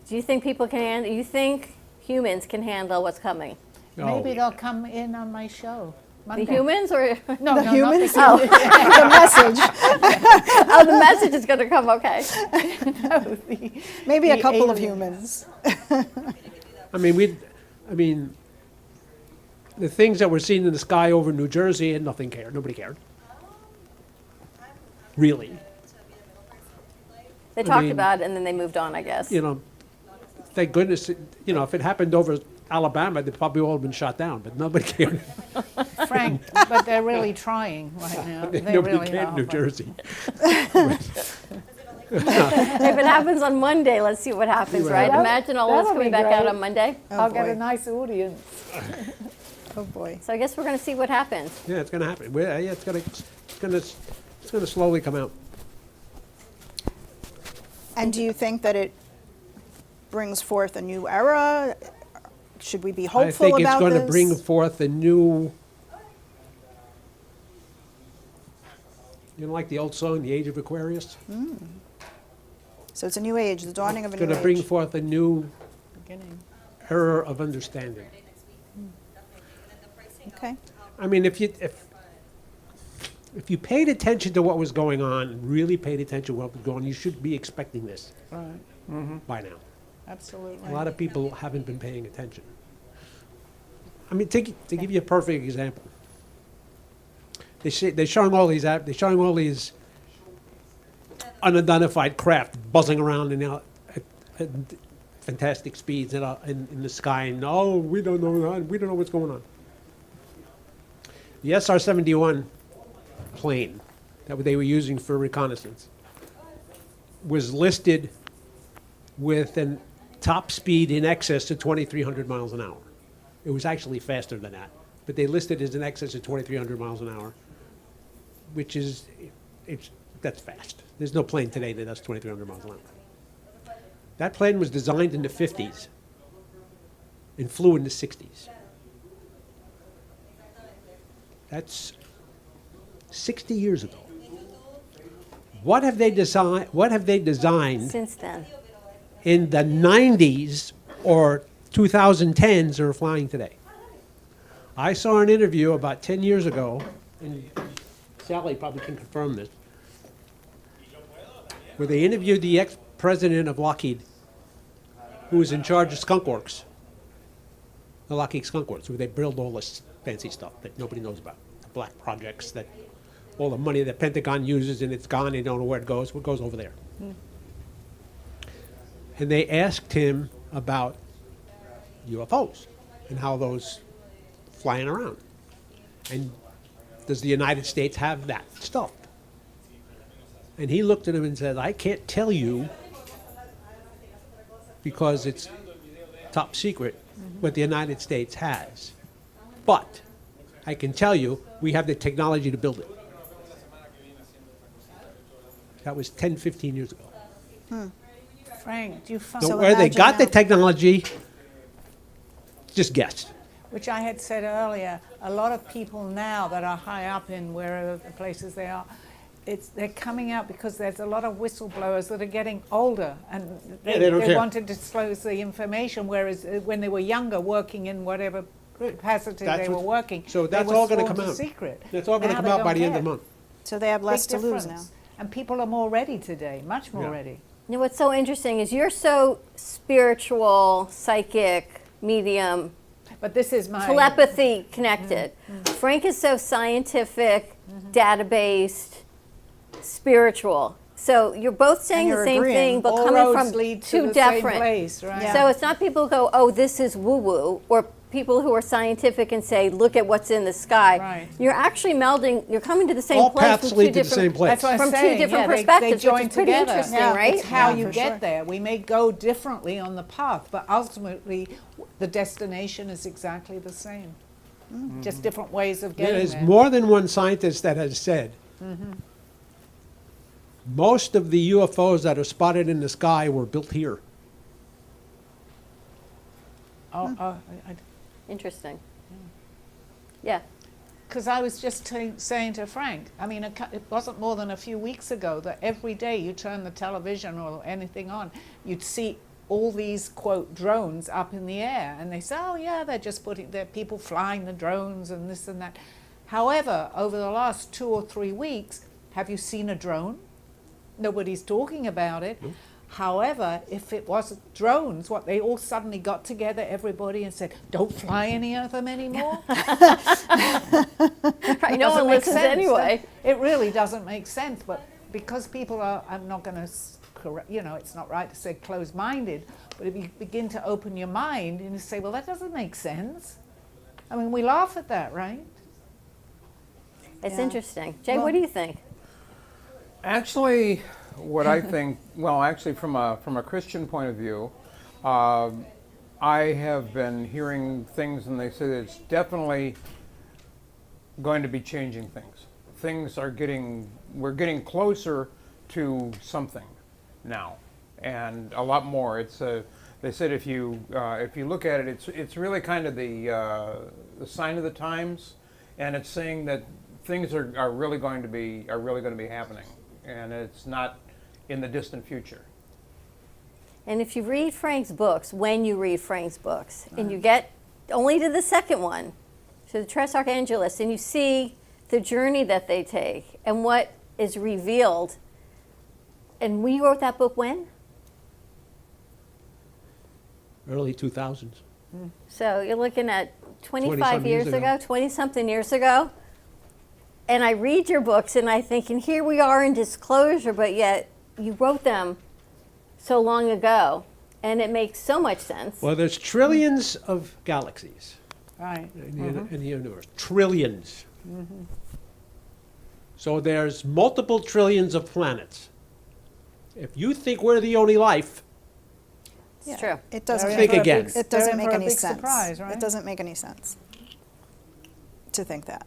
Do you think people can? You think humans can handle what's coming? No. Maybe they'll come in on my show. The Monday. humans or No, The no, humans? Not the humans. The message. oh, the message is going to come? Okay. Maybe a The couple of aliens. humans. I mean, the things that were seen in the sky over New Jersey, and nothing cared. Nobody cared. Really. They talked mean, about it and then they moved on, I guess. Thank goodness, if it happened over Alabama, they'd probably all been shot down, but nobody cared. Frank, but they're really trying right now. They Nobody really cared in are, New but- Jersey. If it happens on Monday, let's see what happens, what right? happens. Imagine all of us That'll coming be back out great. on Monday. I'll get boy. a nice audience. Oh, boy. So I guess we're going to see what happens. Yeah, it's going to happen. Yeah, it's going to slowly come out. And do you think that it brings forth a new era? Should we be hopeful about this? I think it's going to bring forth a new, you know, like the old song, The Age of Aquarius? So it's a new age, the dawning of a It's new going age. to bring forth a new Beginning. era of understanding. Okay. I mean, if you paid attention to what was going on, really paid attention to what was going on, you should be expecting this Right. by now. Absolutely. A lot of people haven't been paying attention. I mean, to give you a perfect example, they're showing all these unidentified craft buzzing around at fantastic speeds in the sky, and we don't know what's going on. The SR-71 plane that they were using for reconnaissance was listed with a top speed in excess of 2,300 miles an hour. It was actually faster than that, but they listed it as in excess of 2,300 miles an hour, which is, that's fast. There's no plane today that does 2,300 miles an hour. That plane was designed in the 50s and flew in the 60s. That's 60 years ago. What have they designed Since then. in the 90s or 2010s that are flying today? I saw an interview about 10 years ago, and Sally probably can confirm this, where they interviewed the ex-president of Lockheed, who was in charge of Skunk Works, the Lockheed Skunk Works, where they build all this fancy stuff that nobody knows about, the black projects that all the money the Pentagon uses and it's gone, they don't know where it goes over there. And they asked him about UFOs and how those flying around. And does the United States have that stuff? And he looked at him and said, I can't tell you because it's top secret what the United States has. But I can tell you we have the technology to build it. That was 10, 15 years ago. Frank, do you find... So where they got the technology, just guess. Which I had said earlier, a lot of people now that are high up in wherever the places they are, they're coming out because there's a lot of whistleblowers that are getting older and they want to disclose the information, whereas when they were younger, working in whatever capacity they were working, so they that's were all going to sworn come out. secret. That's all going to Now come they out by don't the end of the care. month. So they have less Big to lose now. difference. And people are more ready today, much more ready. You know, what's so interesting is you're so spiritual, psychic, medium, but this is my telepathy connected. Frank is so scientific, data-based, spiritual. So you're both saying you're the same agreeing. thing, but All coming roads from lead to two the same different. place, right? Yeah. So it's not people who go, oh, this is woo-woo, or people who are scientific and say, look at what's in the sky. Right. You're actually melding. You're coming to the same All place paths from lead two to the different same place. That's what I'm from saying. two different Yeah, perspectives, they join which is pretty together. interesting, Yeah, right? It's how Yeah, you for get sure. there. We may go differently on the path, but ultimately the destination is exactly the same. Just different ways of getting There's there. more than one scientist that has said most of the UFOs that are spotted in the sky were built here. Interesting. Yeah. Because I was just saying to Frank, I mean, it wasn't more than a few weeks ago that every day you turn the television or anything on, you'd see all these, quote, drones up in the air. And they say, oh, yeah, they're people flying the drones and this and that. However, over the last 2 or 3 weeks, have you seen a drone? Nobody's talking about it. Nope. However, if it was drones, what they all suddenly got together, everybody, and said, don't fly any of them anymore? Right, no one listens anyway. It really doesn't make sense, but because people are, I'm not going to correct, you know, it's not right to say closed-minded, but if you begin to open your mind and you say, well, that doesn't make sense. I mean, we laugh at that, right? It's Yeah. interesting. Jay, what do you think? Actually, what I think, well, actually from a Christian point of view, I have been hearing things and they say that it's definitely going to be changing things. Things are we're getting closer to something now. and a lot more. They said if you look at it, it's really kind of the sign of the times, and it's saying that things are really going to be happening, and it's not in the distant future. And if you read Frank's books, when you read Frank's books, and you get only to the second one, to the Tres Archangelis, and you see the journey that they take and what is revealed. And we wrote that book when? Early 2000s. So you're looking at 25 20-some years years ago, ago. 20-something years ago. And I read your books and I think, and here we are in disclosure, but yet you wrote them so long ago. And it makes so much sense. Well, there's trillions of galaxies Right. in the universe. Trillions. So there's multiple trillions of planets. If you think we're the only life, It's true. It doesn't Think make again. It doesn't They're in make for a any big sense. surprise, right? It doesn't make any sense to think that.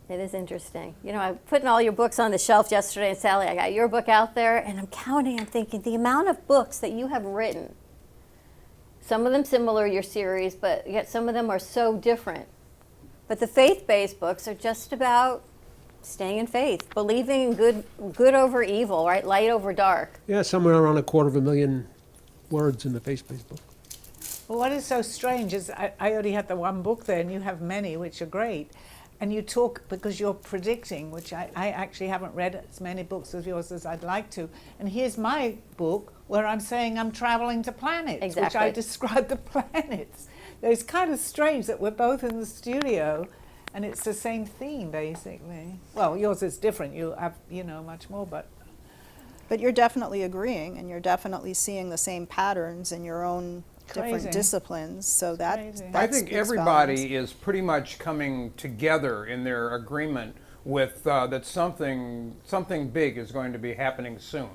It is interesting. You know, I was putting all your books on the shelf yesterday, and Sally, I got your book out there, and I'm counting, I'm thinking, the amount of books that you have written, some of them similar, your series, but yet some of them are so different. But the faith-based books are just about staying in faith, believing in good over evil, right? Light over dark. yeah, somewhere around 250,000 words in the faith-based book. Well, what is so strange is I already had the one book there, and you have many, which are great. And you talk, because you're predicting, which I actually haven't read as many books of yours as I'd like to. And here's my book where I'm saying I'm traveling to planets, which Exactly. I describe the planets. It's kind of strange that we're both in the studio and it's the same theme, basically. Well, yours is different. You have, much more, but But you're definitely agreeing, and you're definitely seeing the same patterns in your own Crazy. different disciplines. So that Crazy. that I think speaks everybody volumes. is pretty much coming together in their agreement with that something big is going to be happening soon.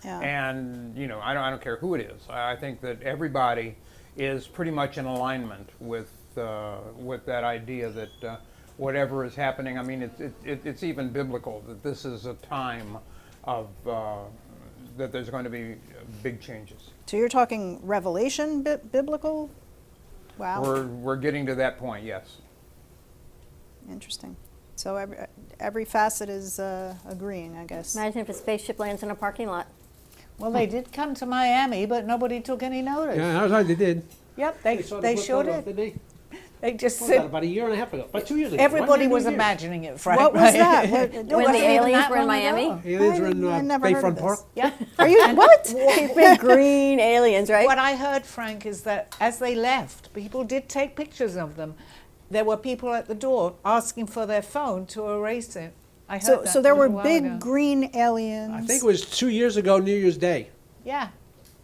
Yeah. And I don't care who it is. I think that everybody is pretty much in alignment with that idea that whatever is happening. I mean, it's even biblical that this is a time of that there's going to be big changes. So you're talking Revelation biblical? Wow. We're getting to that point, yes. Interesting. So every facet is agreeing, I guess. Imagine if a spaceship lands in a parking lot. well, they did come to Miami, but nobody took any notice. Yeah, I was right, they did. Yep, they sure did. Didn't they? They just What was that, said about a year and a half ago? About 2 years ago. everybody Wasn't it was 2 years? imagining it, Frank. What was right? that? It When the wasn't even aliens that were in long Miami? ago. Aliens were I in never heard of Bayfront this. Park. Yeah. Are you what? Big green aliens, right? What I heard, Frank, is that as they left, people did take pictures of them. There were people at the door asking for their phone to erase it. I heard So that so there a were little while big ago. green aliens. I think it was 2 years ago, New Year's Day. Yeah.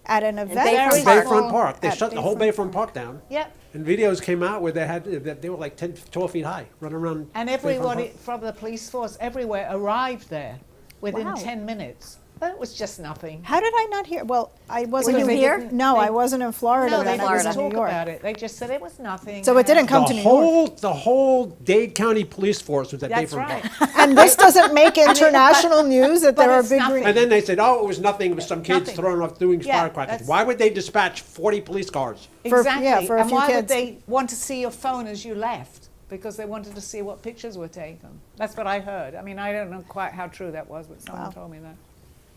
at an event. Bayfront Very Park. Bayfront Park. They At shut the whole Bayfront Bayfront Park down. Yep. And videos came out where they were like 10, 12 feet high, running around. And Bayfront everybody Park. from the police force everywhere arrived there within Wow. 10 minutes. But it was just nothing. How did I not hear? Well, I wasn't you in here? No, They- I wasn't in Florida. No, they then. I was didn't in New talk York. about it. They just said it was nothing. So it didn't come to New York. The whole Dade County Police Force was at That's Bayfront right. Park. And this doesn't make international news that but there are it's big nothing. green. And then they said, oh, it was nothing. It was some kids Nothing. throwing off doing Yeah, firecrackers. that's- Why would they dispatch 40 police cars? For- Exactly. yeah, for a and few why kids. would they want to see your phone as you left? Because they wanted to see what pictures were taken. That's what I heard. I mean, I don't know quite how true that was, but someone Wow. told me that.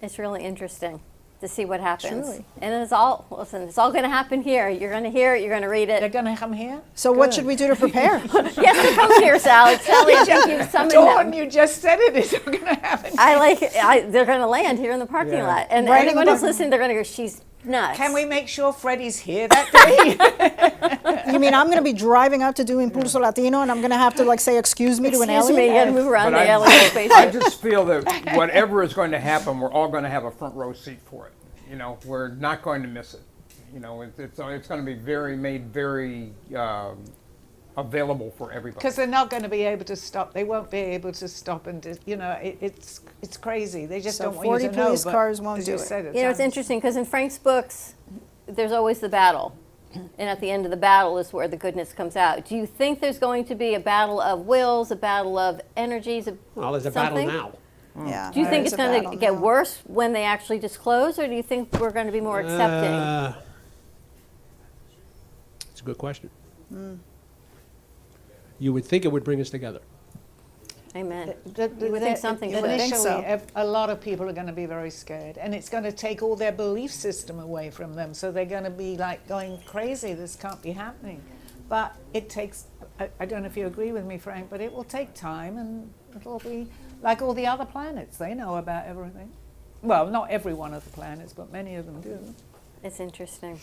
It's really interesting to see what happens. Truly. And it's all going to happen here. You're going to hear it, you're going to read They're it. going to come here? So what Good. should we do to prepare? Yes, to come here, Sally. Sally, I think you've summoned Dawn, them. you just said it is going to happen. They're going to land here in the parking Yeah. lot. And Right in the anyone else parking- listening, they're going to go, she's nuts. Can we make sure Freddie's here that day? You mean I'm going to be driving up to do Impulso Latino and I'm going to have to like say excuse me to an Excuse me, you alien? got to move around But the alien space. I just feel that whatever is going to happen, we're all going to have a front row seat for it. You know, we're not going to miss it. You know, it's going to be made very available for everybody. Because they're not going to be able to stop. They won't be able to stop and, it's crazy. They just So don't want you 40 to know. police but cars won't as do you it. said, You know, it's interesting because in Frank's books, there's always the battle. And at the end of the battle is where the goodness comes out. Do you think there's going to be a battle of wills, a battle of energies, Well, there's a something? battle now. Yeah. Do you think there's it's a going battle to get now. worse when they actually disclose, or do you think we're going to be more accepting? It's a good question. Mm. You would think it would bring us together. Amen. You would think something would. Initially, a lot of people are going to be very scared, and it's going to take all their belief system away from them. So they're going to be like going crazy. This can't be happening. But it takes. I don't know if you agree with me, Frank, but it will take time, and it'll be like all the other planets. They know about everything. Well, not every one of the planets, but many of them do. It's interesting.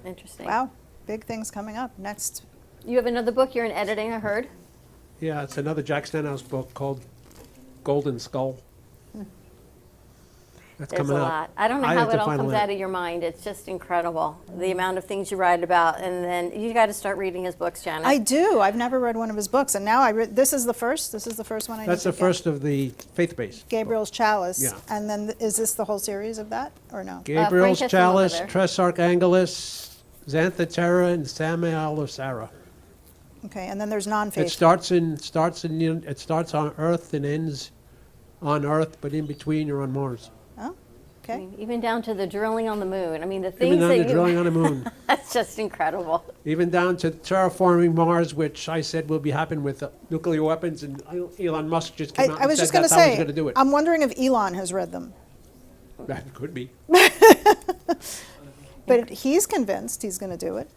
Interesting. Wow, big things coming up next. You have another book you're in editing, I heard. Yeah, it's another Jack Stenhouse book called Golden Skull. That's There's coming a out. lot. I don't know have how to it all finally- comes out of your mind. It's just incredible, the amount of things you write about. And then you got to start reading his books, Janet. I do. I've never read one of his books, and now this is the first. This is the first one I. That's need the to get. first of the faith-based. Gabriel's Chalice. Yeah. And then is this the whole series of that or no? Gabriel's Frank has some over Chalice, there. Tres Archangelus, Xantha Terra, and Samael of Sarah. Okay, and then there's non-faith. It starts on Earth and ends on Earth, but in between you're on Mars. Oh, okay. Even down to the drilling on the moon. I mean, the Even things down that to you... drilling on the moon. That's just incredible. Even down to terraforming Mars, which I said will be happening with nuclear weapons, and Elon Musk just came out I and was said just going to that's how he's say, going to do it. I'm wondering if Elon has read them. That could be. But he's convinced he's going to do it.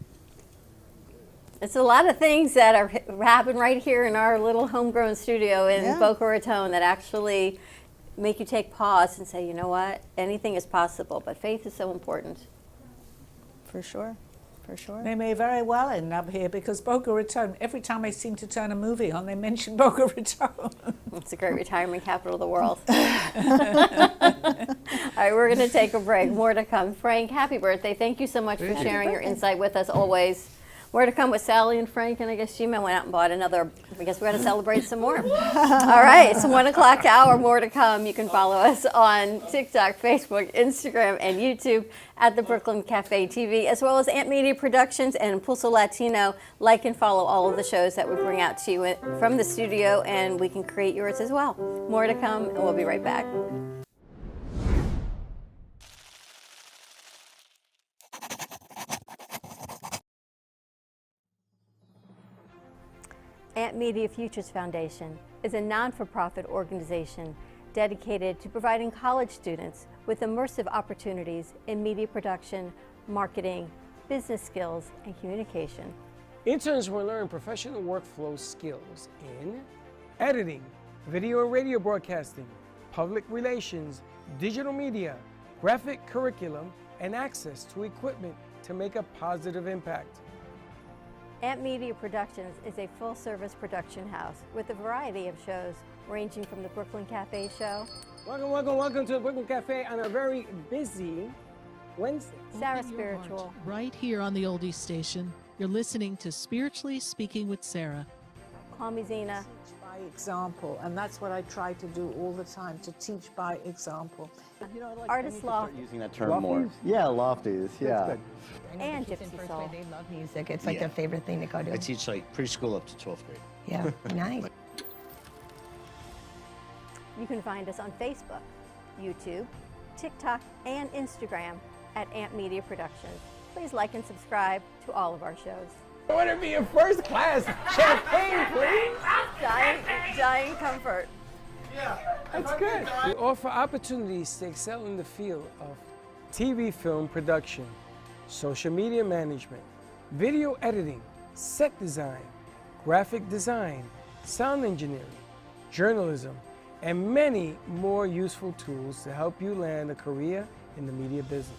It's a lot of things that are happen right here in our little homegrown studio in Yeah. Boca Raton that actually make you take pause and say, you know what, anything is possible, but faith is so important. For sure. For sure. They may very well end up here because Boca Raton, every time I seem to turn a movie on, they mention Boca Raton. It's a great retirement capital of the world. All right, we're going to take a break. More to come. Frank, happy birthday. Thank you so much for sharing your insight with us always. More to come with Sally and Frank, and I guess Shima went out and bought another. I guess we're going to celebrate some more. All right, it's 1 o'clock hour. More to come. You can follow us on TikTok, Facebook, Instagram, and YouTube at the Brooklyn Cafe TV, as well as Amp Media Productions and Impulso Latino. Like and follow all of the shows that we bring out to you from the studio, and we can create yours as well. More to come, and we'll be right back. Amp Media Futures Foundation is a non-for-profit organization dedicated to providing college students with immersive opportunities in media production, marketing, business skills, and communication. Interns will learn professional workflow skills in editing, video and radio broadcasting, public relations, digital media, graphic curriculum, and access to equipment to make a positive impact. Amp Media Productions is a full-service production house with a variety of shows ranging from the Brooklyn Cafe show. Welcome to the Brooklyn Cafe on a very busy Wednesday. Sarah Open your heart. Spiritual. Right here on the Oldies Station, you're listening to Spiritually Speaking with Sarah. Call me Zena. By example, and that's what I try to do all the time, to teach by example. Artist Law. Using that term more. Yeah, lofties, yeah. And Gypsy Soul. They love music. It's like their favorite thing to go to. I teach like preschool up to 12th grade. Yeah, nice. You can find us on Facebook, YouTube, TikTok, and Instagram at Amp Media Productions. Please like and subscribe to all of our shows. I want to be in first class. Champagne, please. Dying comfort. That's good. We offer opportunities to excel in the field of TV film production, social media management, video editing, set design, graphic design, sound engineering, journalism, and many more useful tools to help you land a career in the media business.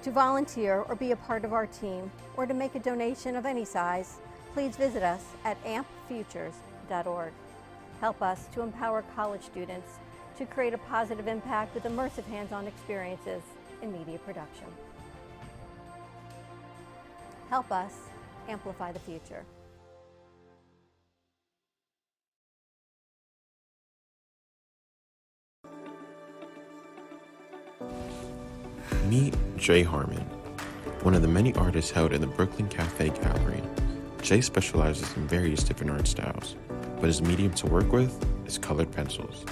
To volunteer or be a part of our team, or to make a donation of any size, please visit us at ampfutures.org. Help us to empower college students to create a positive impact with immersive hands-on experiences in media production. Help us amplify the future. Meet Jay Harmon, one of the many artists held in the Brooklyn Cafe Gallery. Jay specializes in various different art styles, but his medium to work with is colored pencils.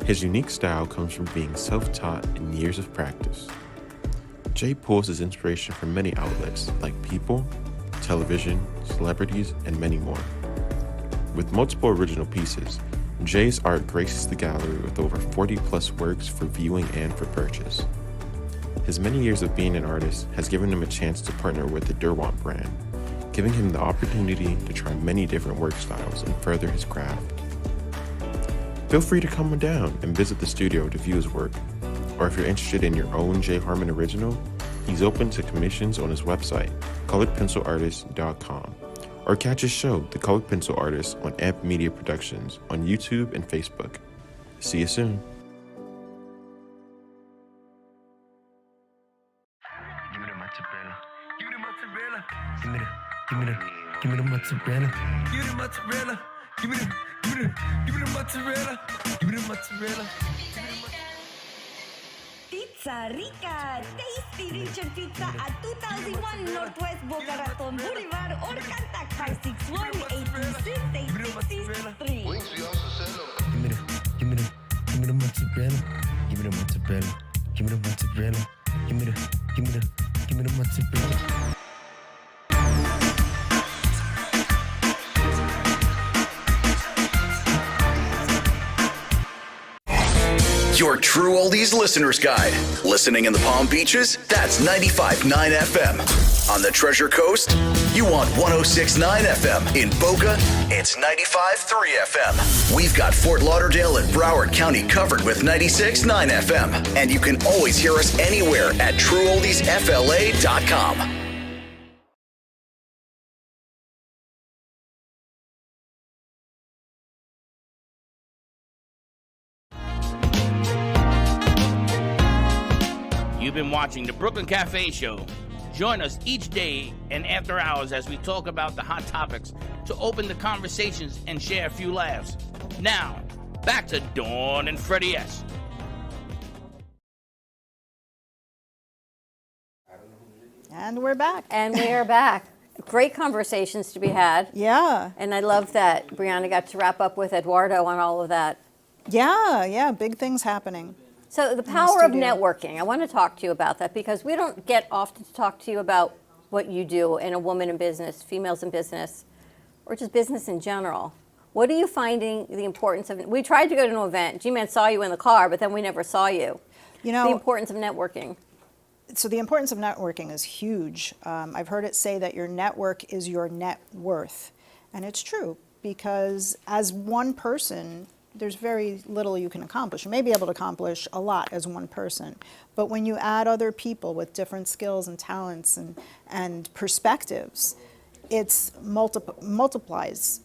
His unique style comes from being self-taught and years of practice. Jay pulls his inspiration from many outlets like people, television, celebrities, and many more. With multiple original pieces, Jay's art graces the gallery with over 40 plus works for viewing and for purchase. His many years of being an artist has given him a chance to partner with the Derwent brand, giving him the opportunity to try many different work styles and further his craft. Feel free to come on down and visit the studio to view his work, or if you're interested in your own Jay Harmon original, he's open to commissions on his website, coloredpencilartist.com, or catch his show, The Colored Pencil Artist, on Amp Media Productions on YouTube and Facebook. See you soon. Give me the mozzarella. Give me the mozzarella. Give me the mozzarella. Give me the mozzarella. Pizza Rica, tasty Richard Pizza at 2001 Northwest Boca Raton Boulevard or contact 561-826-8663. Give me the mozzarella. Give me the mozzarella. Give me the mozzarella. Give me the mozzarella. Your True Oldies Listener's Guide. Listening in the Palm Beaches? That's 95.9 FM. On the Treasure Coast? You want 106.9 FM. In Boca? It's 95.3 FM. We've got Fort Lauderdale and Broward County covered with 96.9 FM. And you can always hear us anywhere at TrueOldiesFLA.com. You've been watching the Brooklyn Cafe Show. Join us each day and after hours as we talk about the hot topics to open the conversations and share a few laughs. Now, back to Dawn and Freddie S. And we're back. And we are back. Great conversations to be had. Yeah. And I love that Brianna got to wrap up with Eduardo on all of that. Yeah, big things happening. So the power of networking, I want to talk to you about that because we don't get often to talk to you about what you do in a woman in business, females in business, or just business in general. What are you finding the importance of? We tried to go to an event. G-Man saw you in the car, but then we never saw you. You know, the importance of networking. So the importance of networking is huge. I've heard it say that your network is your net worth. And it's true because as one person, there's very little you can accomplish. You may be able to accomplish a lot as one person, but when you add other people with different skills and talents and perspectives, it multiplies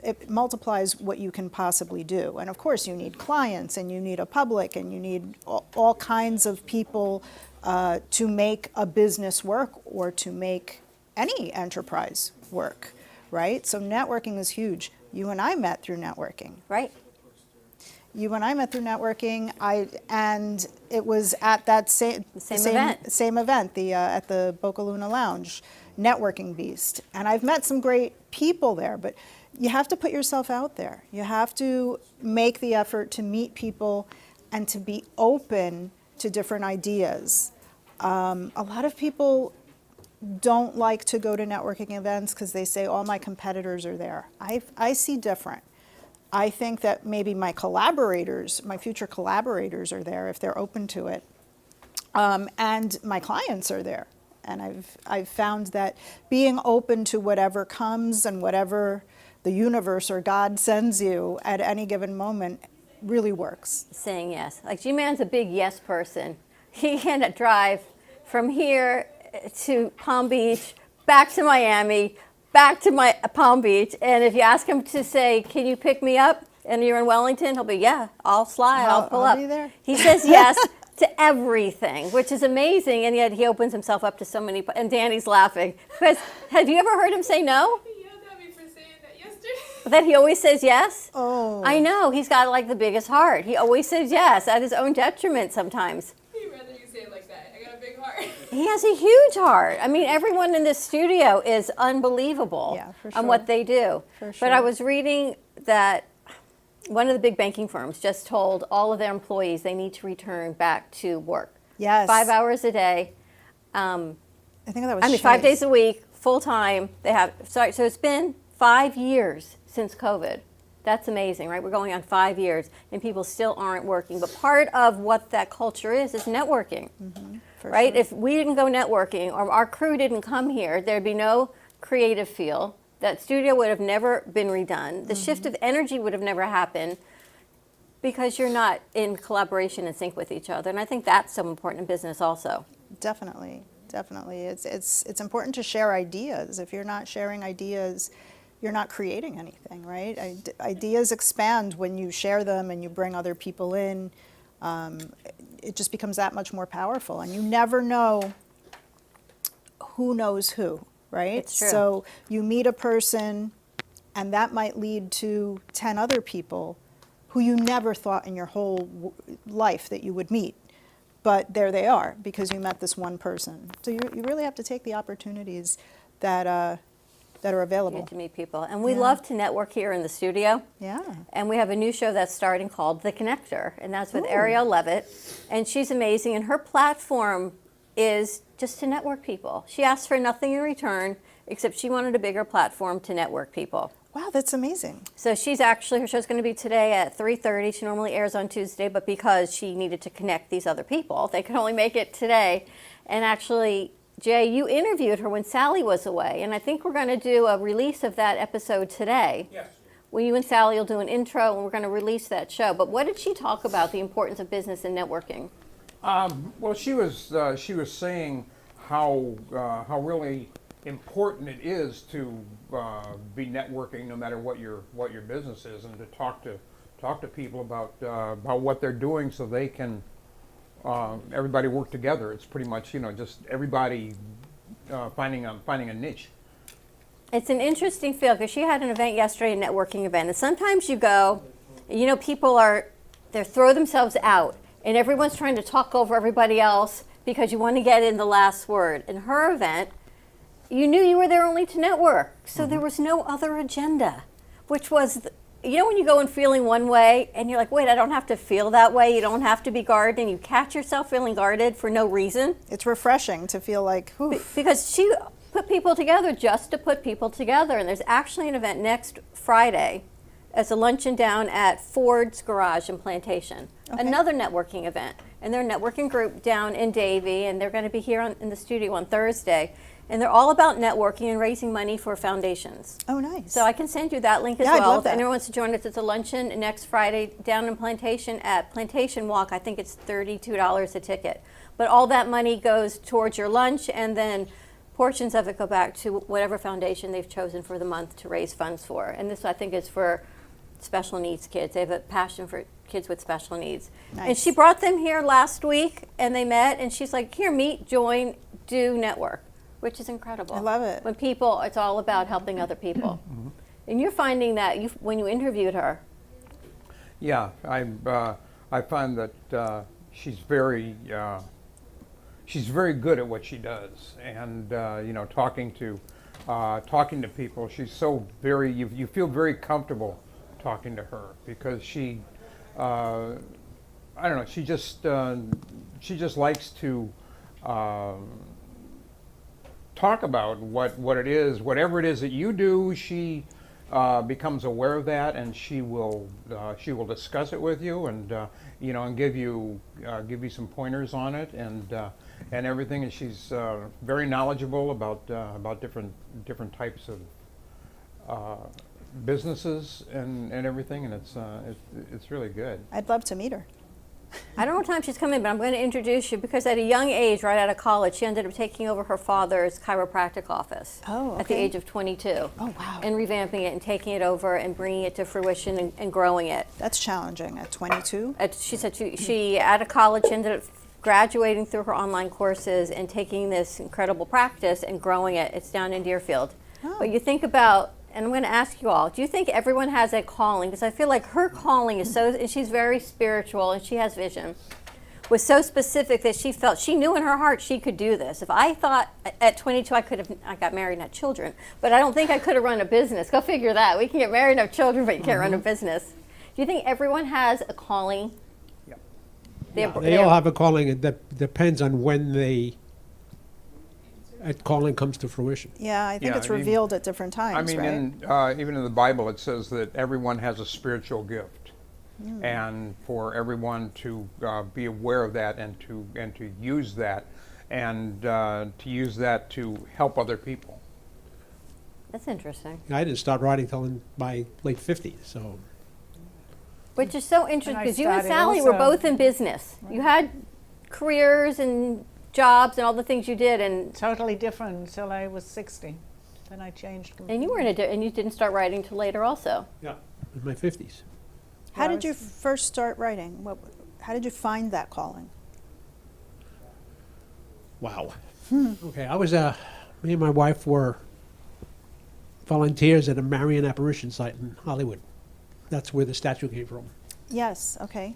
what you can possibly do. And of course you need clients and you need a public and you need all kinds of people to make a business work or to make any enterprise work, right? So networking is huge. You and I met through networking. Right. You and I met through networking, and it was at that same event, at the Boca Luna Lounge, Networking Beast. And I've met some great people there, but you have to put yourself out there. You have to make the effort to meet people and to be open to different ideas. A lot of people don't like to go to networking events because they say all my competitors are there. I see different. I think that maybe my future collaborators are there if they're open to it. And my clients are there. And I've found that being open to whatever comes and whatever the universe or God sends you at any given moment really works. Saying yes. Like G-Man's a big yes person. He had to drive from here to Palm Beach, back to Miami, back to my Palm Beach, and if you ask him to say, can you pick me up, and you're in Wellington, he'll be, yeah, I'll slide, I'll pull up. Be there. He says yes to everything, which is amazing, and yet he opens himself up to so many, and Danny's laughing. Because, have you ever heard him say no? He yelled at me for saying that yesterday. That he always says yes? Oh. I know, he's got like the biggest heart. He always says yes, at his own detriment sometimes. He'd rather you say it like that. I got a big heart. He has a huge heart. I mean, everyone in this studio is unbelievable for on what they do. For But I was reading that one of the big banking firms just told all of their employees they need to return back to work. Yes. 5 hours a day. I think that was 5 Chase. days a week, full time. So it's been 5 years since COVID. That's amazing, right? We're going on 5 years and people still aren't working. But part of what that culture is networking, right? sure. If we didn't go networking or our crew didn't come here, there'd be no creative feel. That studio would have never been redone. The shift of energy would have never happened because you're not in collaboration and sync with each other. And I think that's so important in business also. Definitely. It's important to share ideas. If you're not sharing ideas, you're not creating anything, right? Ideas expand when you share them and you bring other people in. It just becomes that much more powerful. And you never know who knows who, right? It's true. So you meet a person and that might lead to 10 other people who you never thought in your whole life that you would meet. But there they are because you met this one person. So you really have to take the opportunities that are available. You get to meet people. And we love to network here in the studio. Yeah. And we have a new show that's starting called The Connector, and that's with Ooh. Ariel Levitt. And she's amazing, and her platform is just to network people. She asked for nothing in return, except she wanted a bigger platform to network people. Wow, that's amazing. So her show's going to be today at 3:30. She normally airs on Tuesday, but because she needed to connect these other people, they could only make it today. And actually, Jay, you interviewed her when Sally was away, and I think we're going to do a release of that episode today. Yes. Well, you and Sally will do an intro, and we're going to release that show. But what did she talk about, the importance of business and networking? Well, she was saying how really important it is to be networking, no matter what your business is, and to talk to people about what they're doing, so they can everybody work together. It's pretty much just everybody finding a niche. It's an interesting feel because she had an event yesterday, a networking event, and sometimes you go, people they throw themselves out, and everyone's trying to talk over everybody else because you want to get in the last word. In her event, you knew you were there only to network, so there was no other agenda, which was, when you go in feeling one way and you're like, wait, I don't have to feel that way, you don't have to be guarded, and you catch yourself feeling guarded for no reason. It's refreshing to feel like, because she put people together just to put people together, and there's actually an event next Friday as a luncheon down at Ford's Garage in Plantation, another networking event, and they're a networking group down in Davie, and they're going to be here in the studio on Thursday. And they're all about networking and raising money for foundations. Oh, nice. So I can send you that link as Yeah, I'd well. love If that. anyone wants to join us, it's a luncheon next Friday down in Plantation at Plantation Walk. I think it's $32 a ticket. But all that money goes towards your lunch, and then portions of it go back to whatever foundation they've chosen for the month to raise funds for. And this, I think, is for special needs kids. They have a passion for kids with special needs. Nice. And she brought them here last week, and they met, and she's like, here, meet, join, do, network. Which is incredible. I love it. When people, it's all about helping other people. And you're finding that when you interviewed her. Yeah, I find that she's very good at what she does, and talking to people, she's so very. You feel very comfortable talking to her because she, I don't know, she just likes to. Talk about what it is, whatever it is that you do. She becomes aware of that, and she will discuss it with you, and and give you some pointers on it, and everything. And she's very knowledgeable about different types of businesses and everything, and it's really good. I'd love to meet her. I don't know what time she's coming, but I'm going to introduce you because at a young age, right out of college, she ended up taking over her father's chiropractic office at the age of 22. Oh, wow. And revamping it and taking it over and bringing it to fruition and growing it. That's challenging at 22. She said she out of college ended up graduating through her online courses and taking this incredible practice and growing it. It's down in Deerfield. Oh. But you think about, and I'm going to ask you all, do you think everyone has a calling? Because I feel like her calling is and she's very spiritual and she has vision. was so specific that she felt, she knew in her heart she could do this. If I thought at 22 I got married and had children, but I don't think I could have run a business. Go figure that. We can get married and have children, but you can't run a business. Do you think everyone has a calling? Yeah. They all have a calling. It depends on when that calling comes to fruition. Yeah, I think it's revealed at different times, right? Even in the Bible, it says that everyone has a spiritual gift, and for everyone to be aware of that and to use that, and to use that to help other people. That's interesting. I didn't start writing till in my late 50s, so. Which is so interesting because you and Sally were both in business. You had careers and jobs and all the things you did, and totally different until I was 60. Then I changed completely. And you were and you didn't start writing till later, also. Yeah, in my 50s. How did you first start writing? How did you find that calling? Wow. Okay, I was me and my wife were volunteers at a Marian apparition site in Hollywood. That's where the statue came from. Yes. Okay.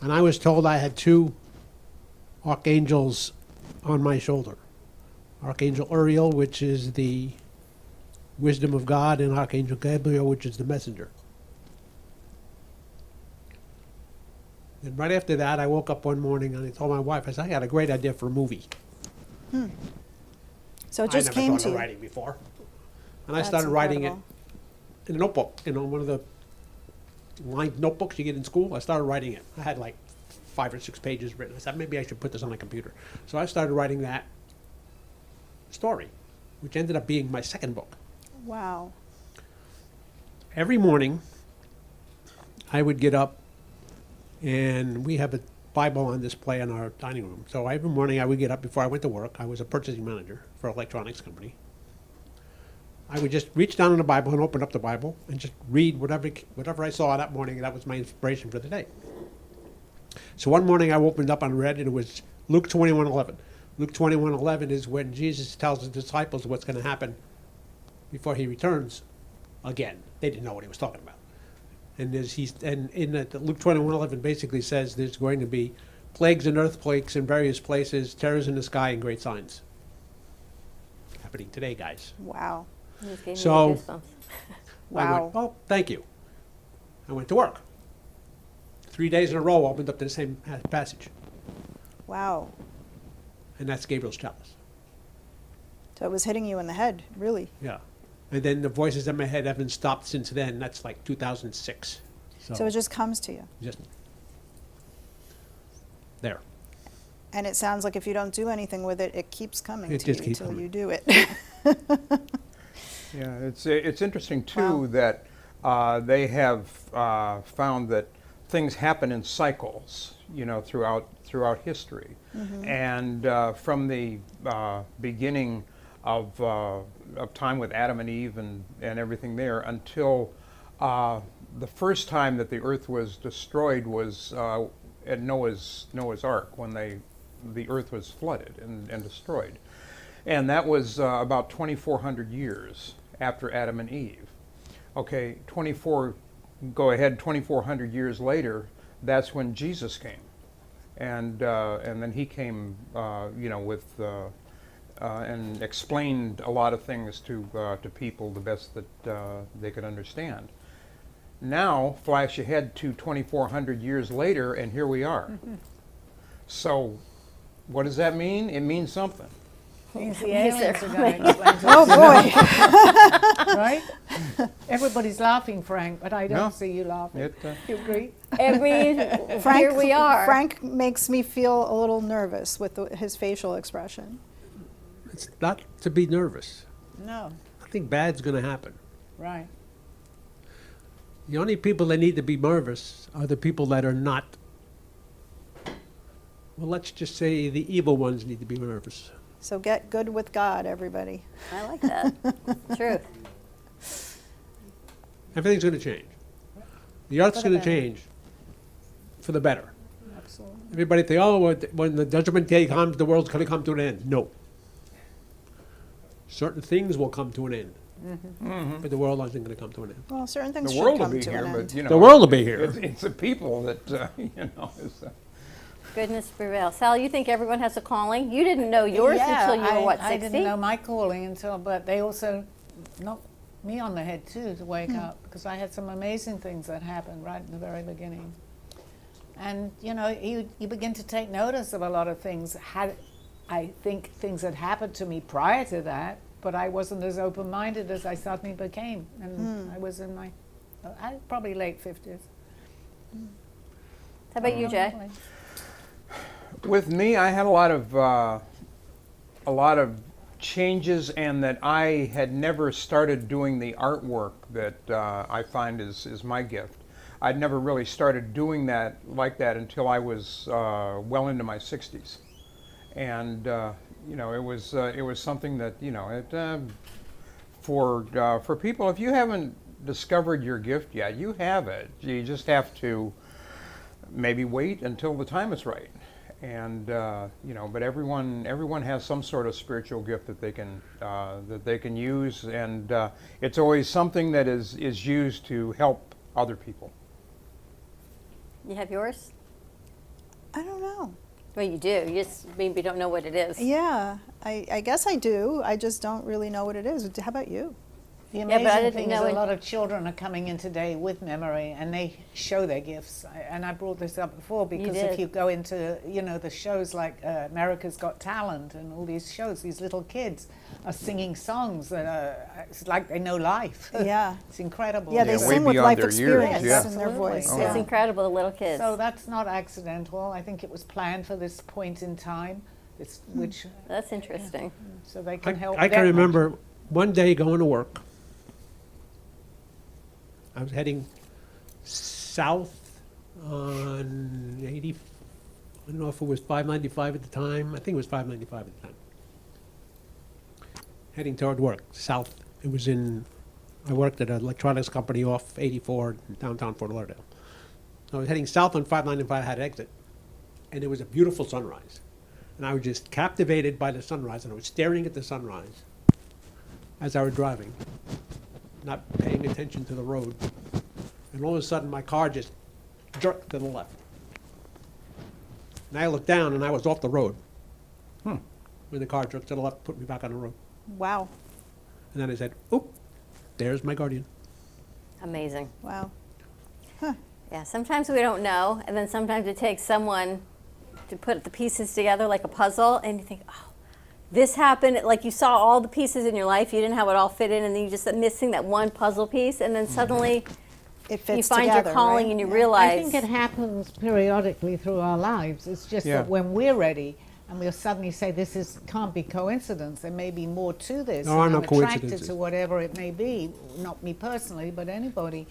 And I was told I had 2 archangels on my shoulder. Archangel Uriel, which is the wisdom of God, and Archangel Gabriel, which is the messenger. And right after that, I woke up one morning and I told my wife, I said, I got a great idea for a movie. So it just came to you. I never thought of writing before. And I started writing it in a notebook, one of the lined notebooks you get in school. I started writing it. I had like 5 or 6 pages written. I said, maybe I should put this on my computer. So I started writing that story, which ended up being my second book. Wow. Every morning, I would get up, and we have a Bible on display in our dining room. So every morning I would get up before I went to work. I was a purchasing manager for an electronics company. I would just reach down in the Bible and open up the Bible and just read whatever I saw that morning. That was my inspiration for the day. So one morning I opened up and read, and it was Luke 21:11. Luke 21:11 is when Jesus tells his disciples what's going to happen before he returns again. They didn't know what he was talking about. And Luke 21:11 basically says there's going to be plagues and earthquakes in various places, terrors in the sky, and great signs. Happening today, guys. Wow. So, wow. I went, oh, thank you. I went to work. 3 days in a row, opened up to the same passage. Wow. And that's Gabriel's chalice. So it was hitting you in the head, really. Yeah. And then the voices in my head haven't stopped since then. That's like 2006. So it just comes to you. Just there. And it sounds like if you don't do anything with it, it keps coming to you until you do it. Yeah, it's interesting too that they have found that things happen in cycles, throughout history, and from the beginning of time with Adam and Eve and everything there until the first time that the earth was destroyed was at Noah's Ark, when the earth was flooded and destroyed. And that was about 2,400 years after Adam and Eve. Okay, 2,400 years later, that's when Jesus came. And then he came, with and explained a lot of things to people the best that they could understand. Now, flash ahead to 2,400 years later, and here we are. So, what does that mean? It means something. Means the aliens are going to explain to us. Oh boy! Right? Everybody's laughing, Frank, but I don't see you laughing. You agree? I mean, here we are. Frank makes me feel a little nervous with his facial expression. It's not to be nervous. No. Nothing bad's going to happen. Right. The only people that need to be nervous are the people that are not. Well, let's just say the evil ones need to be nervous. So get good with God, everybody. I like that. Truth. Everything's going to change. The earth's going to change for the better. Absolutely. Everybody think, oh, when the judgment day comes, the world's going to come to an end. No. Certain things will come to an end. But the world isn't going to come to an end. Well, certain things the should world come will be to here, an but end. The world will be here. It's the people that is. The Goodness prevail. Sal, you think everyone has a calling? You didn't know yours until you were, what, 60? I didn't know my calling until, but they also knocked me on the head too to wake up, because I had some amazing things that happened right in the very beginning. And you know, you begin to take notice of a lot of things. I think things had happened to me prior to that, but I wasn't as open-minded as I suddenly became. And I was in my, probably late 50s. How about you, Jay? With me, I had a lot of changes, and that I had never started doing the artwork that I find is my gift. I'd never really started doing that like that until I was well into my 60s, and you know, it was something that, you know, for people, if you haven't discovered your gift yet, you have it. You just have to maybe wait until the time is right. And you know, but everyone has some sort of spiritual gift that they can use, and it's always something that is used to help other people. You have yours? I don't know. Well, you do. You just maybe don't know what it is. Yeah, I guess I do. I just don't really know what it is. How about you? The amazing thing is a lot of children are coming in today with memory, and they show their gifts. And I brought this up before, because if you go into, you know, the shows like America's Got Talent and all these shows, these little kids are singing songs that are, it's like they know life. Yeah. It's incredible. Yeah, they sing with life experience in their voice. Oh, it's incredible, the little kids. So that's not accidental. I think it was planned for this point in time, which... That's interesting. So they can help. I can remember one day going to work. I was heading south on 80, I don't know if it was 595 at the time. I think it was 595 at the time. Heading toward work, south. It was I worked at an electronics company off 84 in downtown Fort Lauderdale. I was heading south on 595, had exit. And it was a beautiful sunrise. And I was just captivated by the sunrise, and I was staring at the sunrise as I was driving, not paying attention to the road. And all of a sudden, my car just jerked to the left. And I looked down, and I was off the road. When the car jerked to the left, put me back on the road. Wow. And then I said, "Oop, there's my guardian." Amazing. Wow. Yeah, sometimes we don't know, and then sometimes it takes someone to put the pieces together like a puzzle, and you think, oh, this happened, like you saw all the pieces in your life, you didn't have it all fit in, and then you just missing that one puzzle piece, and then suddenly it fits you find together, your calling, right? and you realize. I think it happens periodically through our lives. It's just that when we're ready, and we'll suddenly say, this can't be coincidence, there may be more to this. There are no I'm attracted coincidences. to whatever it may be, not me personally, but anybody.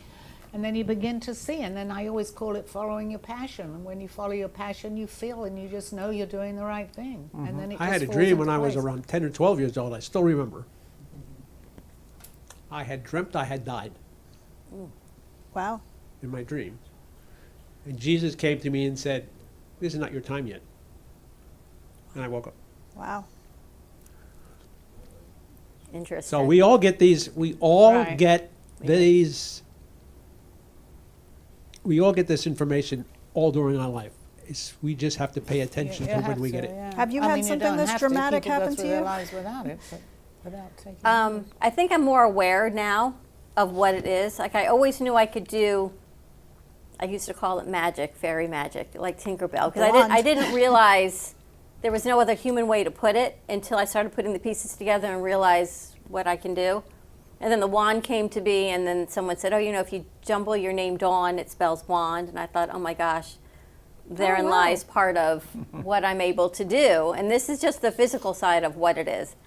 And then you begin to see, and then I always call it following your passion. And when you follow your passion, you feel, and you just know you're doing the right thing. And then it I had a just dream falls when into I was place. around 10 or 12 years old. I still remember. I had dreamt I had died Wow. in my dream. And Jesus came to me and said, "This is not your time yet." And I woke up. Wow. Interesting. So we all get these, we all Right. get these, we all get this information all during our life. We just have to pay attention to when we get it. Have you I had mean, something don't this have to. dramatic People go happen through to their you? lives without it, but without taking I think I'm more aware now of what it is. Like I always knew I could do, I used to call it magic, fairy magic, like Tinkerbell, because I didn't realize there was no other human way to put it until I started putting the pieces together and realized what I can do. And then the wand came to be, and then someone said, oh, you know, if you jumble your name Dawn, it spells wand. And I thought, oh my gosh, therein wow. lies part of what I'm able to do. And this is just the physical side of what it is.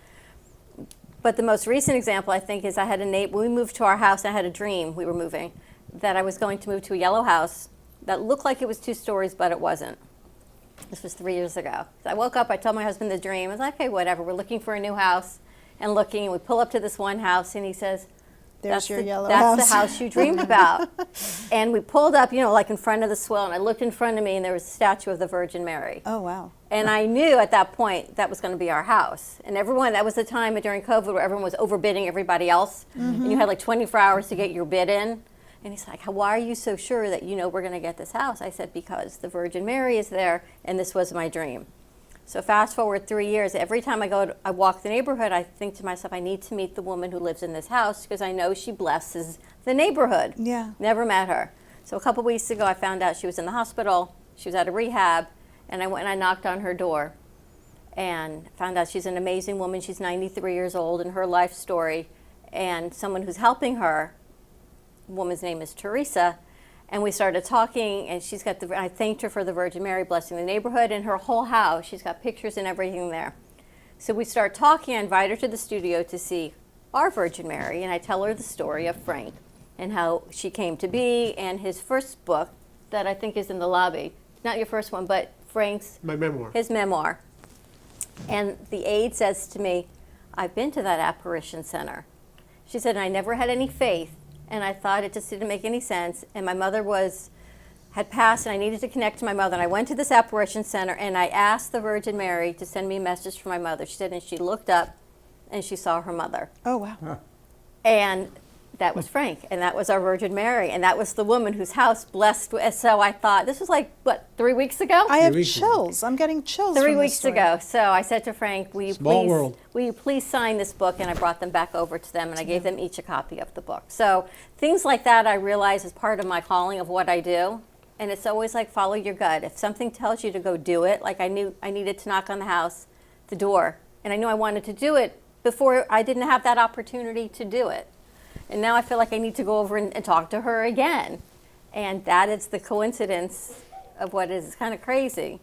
But the most recent example, I think, is I had a neighbor, when we moved to our house, I had a dream, we were moving, that I was going to move to a yellow house that looked like it was 2 stories, but it wasn't. This was 3 years ago. So I woke up, I told my husband the dream. I was like, okay, whatever, we're looking for a new house and looking, and we pull up to this one house, and he says, There's your yellow that's house. the house you dreamed about. And we pulled up, you know, like in front of the swell, and I looked in front of me, and there was a statue of the Virgin Mary. Oh, wow. And I knew at that point that was going to be our house. And everyone, that was the time during COVID where everyone was overbidding everybody else. And you had like 24 hours to get your bid in. And he's like, why are you so sure that you know we're going to get this house? I said, because the Virgin Mary is there, and this was my dream. So fast forward 3 years, every time I walk the neighborhood, I think to myself, I need to meet the woman who lives in this house because I know she blesses the neighborhood. Yeah. Never met her. So a couple weeks ago, I found out she was in the hospital. She was out of rehab, and I went and I knocked on her door and found out she's an amazing woman. She's 93 years old, and her life story, and someone who's helping her, woman's name is Teresa, and we started talking, and I thanked her for the Virgin Mary blessing the neighborhood and her whole house. She's got pictures and everything there. So we start talking. I invite her to the studio to see our Virgin Mary, and I tell her the story of Frank and how she came to be, and his first book that I think is in the lobby. Not your first one, but Frank's. My memoir. His memoir. And the aide says to me, I've been to that apparition center. She said, I never had any faith, and I thought it just didn't make any sense, and my mother had passed, and I needed to connect to my mother, and I went to this apparition center, and I asked the Virgin Mary to send me a message from my mother. She said, and she looked up, and she saw her mother. Oh, wow. Huh. And that was Frank, and that was our Virgin Mary, and that was the woman whose house blessed. So I thought, this was like, 3 weeks ago? I have chills. I'm getting chills. 3 from weeks this story. ago. So I said to Frank, will world. you please sign this book? And I brought them back over to them, and I gave them each a copy of the book. So things like that I realize is part of my calling of what I do. And it's always like, follow your gut. If something tells you to go do it, like I knew I needed to knock on the door, and I knew I wanted to do it before I didn't have that opportunity to do it. And now I feel like I need to go over and talk to her again. And that is the coincidence of what is kind of crazy.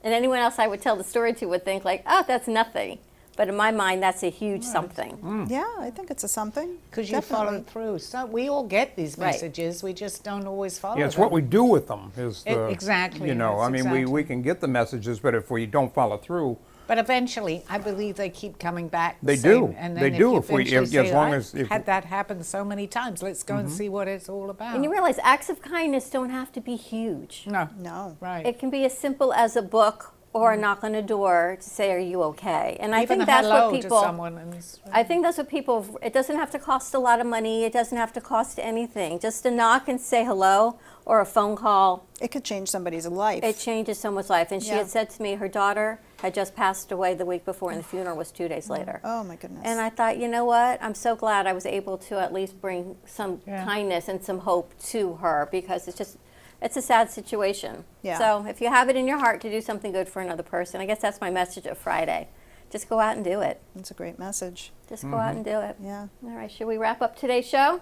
And anyone else I would tell the story to would think like, oh, that's nothing. But in my mind, that's a huge something. Yeah, I think it's a something. Because you Definitely. followed through. So we all get these Right. messages. We just don't always follow Yeah, it's them. what we do with them is the, Exactly, You know, yes, I mean, exactly. we can get the messages, but if we don't follow through, But eventually, I believe they keep coming back. They saying- do. And They then do you if we- eventually as say, long "I've as- if- had that happen so many times. Let's go and see what it's all about. And you realize acts of kindness don't have to be huge. No. No. Right. It can be as simple as a book or a knock on a door to say, are you okay? And I Even think a that's hello what people, to someone. And I think that's what people, it doesn't have to cost a lot of money. It doesn't have to cost anything. Just a knock and say hello or a phone call. It could change somebody's life. It changes someone's life. And she Yeah. had said to me, her daughter had just passed away the week before, and the funeral was 2 days later. Oh, my goodness. And I thought, you know what? I'm so glad I was able to at least bring some Yeah. kindness and some hope to her, because it's a sad situation. Yeah. So if you have it in your heart to do something good for another person, I guess that's my message of Friday. Just go out and do it. That's a great message. Just go out and do it. Yeah. All right, should we wrap up today's show?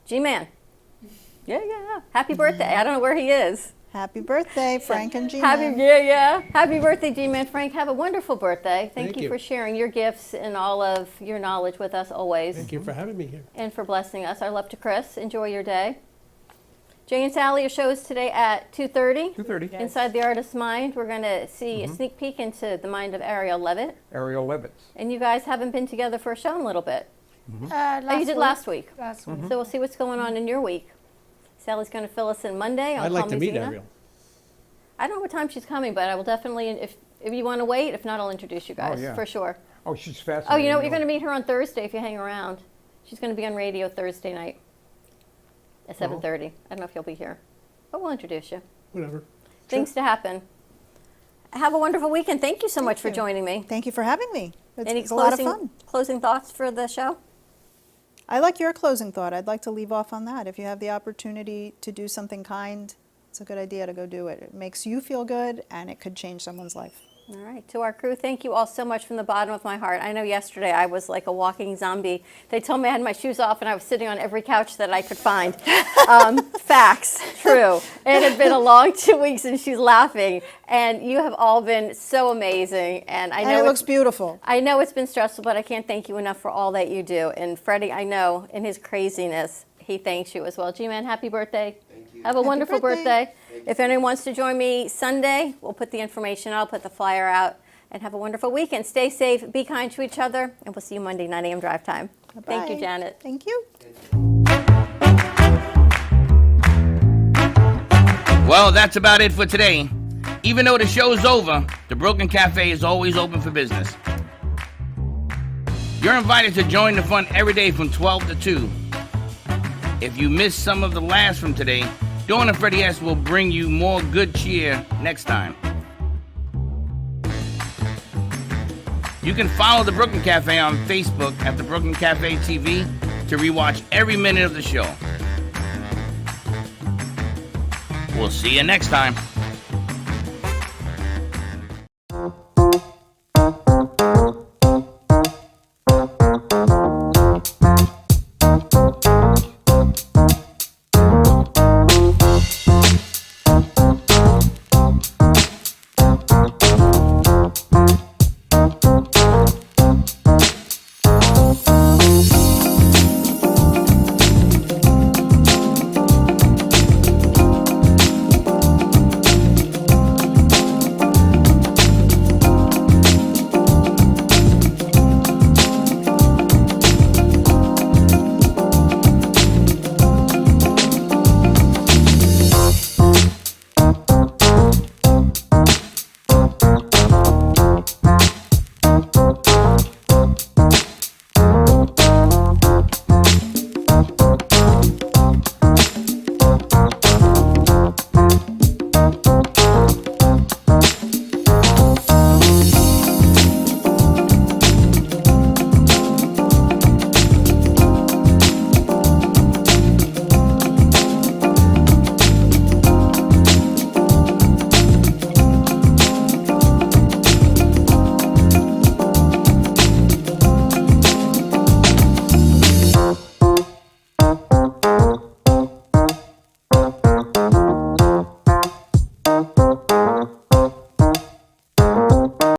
G-Man. Yeah. Happy birthday. I don't know where he is. Happy birthday, Frank and Gina. Happy birthday, G-Man. Frank, have a wonderful birthday. Thank Thank you you. for sharing your gifts and all of your knowledge with us always. Thank you for having me here. And for blessing us. Our love to Chris. Enjoy your day. Jay and Sally, your show is today at 2:30. 2:30. Yes. Inside the Artist's Mind. We're going to see a sneak peek into the mind of Ariel Levitt. Ariel Levitz. And you guys haven't been together for a show in a little bit. last You did last week. Last week. So we'll see what's going on in your week. Sally's going to fill us in Monday on I'd like Call to Me meet Zena. Ariel. I don't know what time she's coming, but I will definitely, if you want to wait, if not, I'll introduce you guys yeah. for sure. Oh, she's fascinating. Oh, you know what? You're going to meet her on Thursday if you hang around. She's going to be on radio Thursday night at 7:30. I don't know if you'll be here, but we'll introduce you. Whatever. Things to happen. Have a wonderful weekend. Thank you so much for you. joining me. Thank you for having me. Any It's a lot of fun. closing thoughts for the show? I like your closing thought. I'd like to leave off on that. If you have the opportunity to do something kind, it's a good idea to go do it. It makes you feel good, and it could change someone's life. All right, to our crew, thank you all so much from the bottom of my heart. I know yesterday I was like a walking zombie. They told me I had my shoes off and I was sitting on every couch that I could find. Facts, true. It had been a long 2 weeks and she's laughing. And you have all been so amazing. And I know And it it's- looks beautiful. I know it's been stressful, but I can't thank you enough for all that you do. And Freddie, I know in his craziness, he thanks you as well. G-Man, happy birthday. Thank you. Have a wonderful birthday. If anyone wants to join me Sunday, we'll put the information, I'll put the flyer out. And have a wonderful weekend. Stay safe, be kind to each other, and we'll see you Monday, 9 a.m. drive time. Thank you, Bye. Janet. Thank you. Well, that's about it for today. Even though the show's over, the Brooklyn Cafe is always open for business. You're invited to join the fun every day from 12 to 2. If you missed some of the laughs from today, Dawn and Freddie S. will bring you more good cheer next time. You can follow the Brooklyn Cafe on Facebook at the Brooklyn Cafe TV to rewatch every minute of the show. We'll see you next time.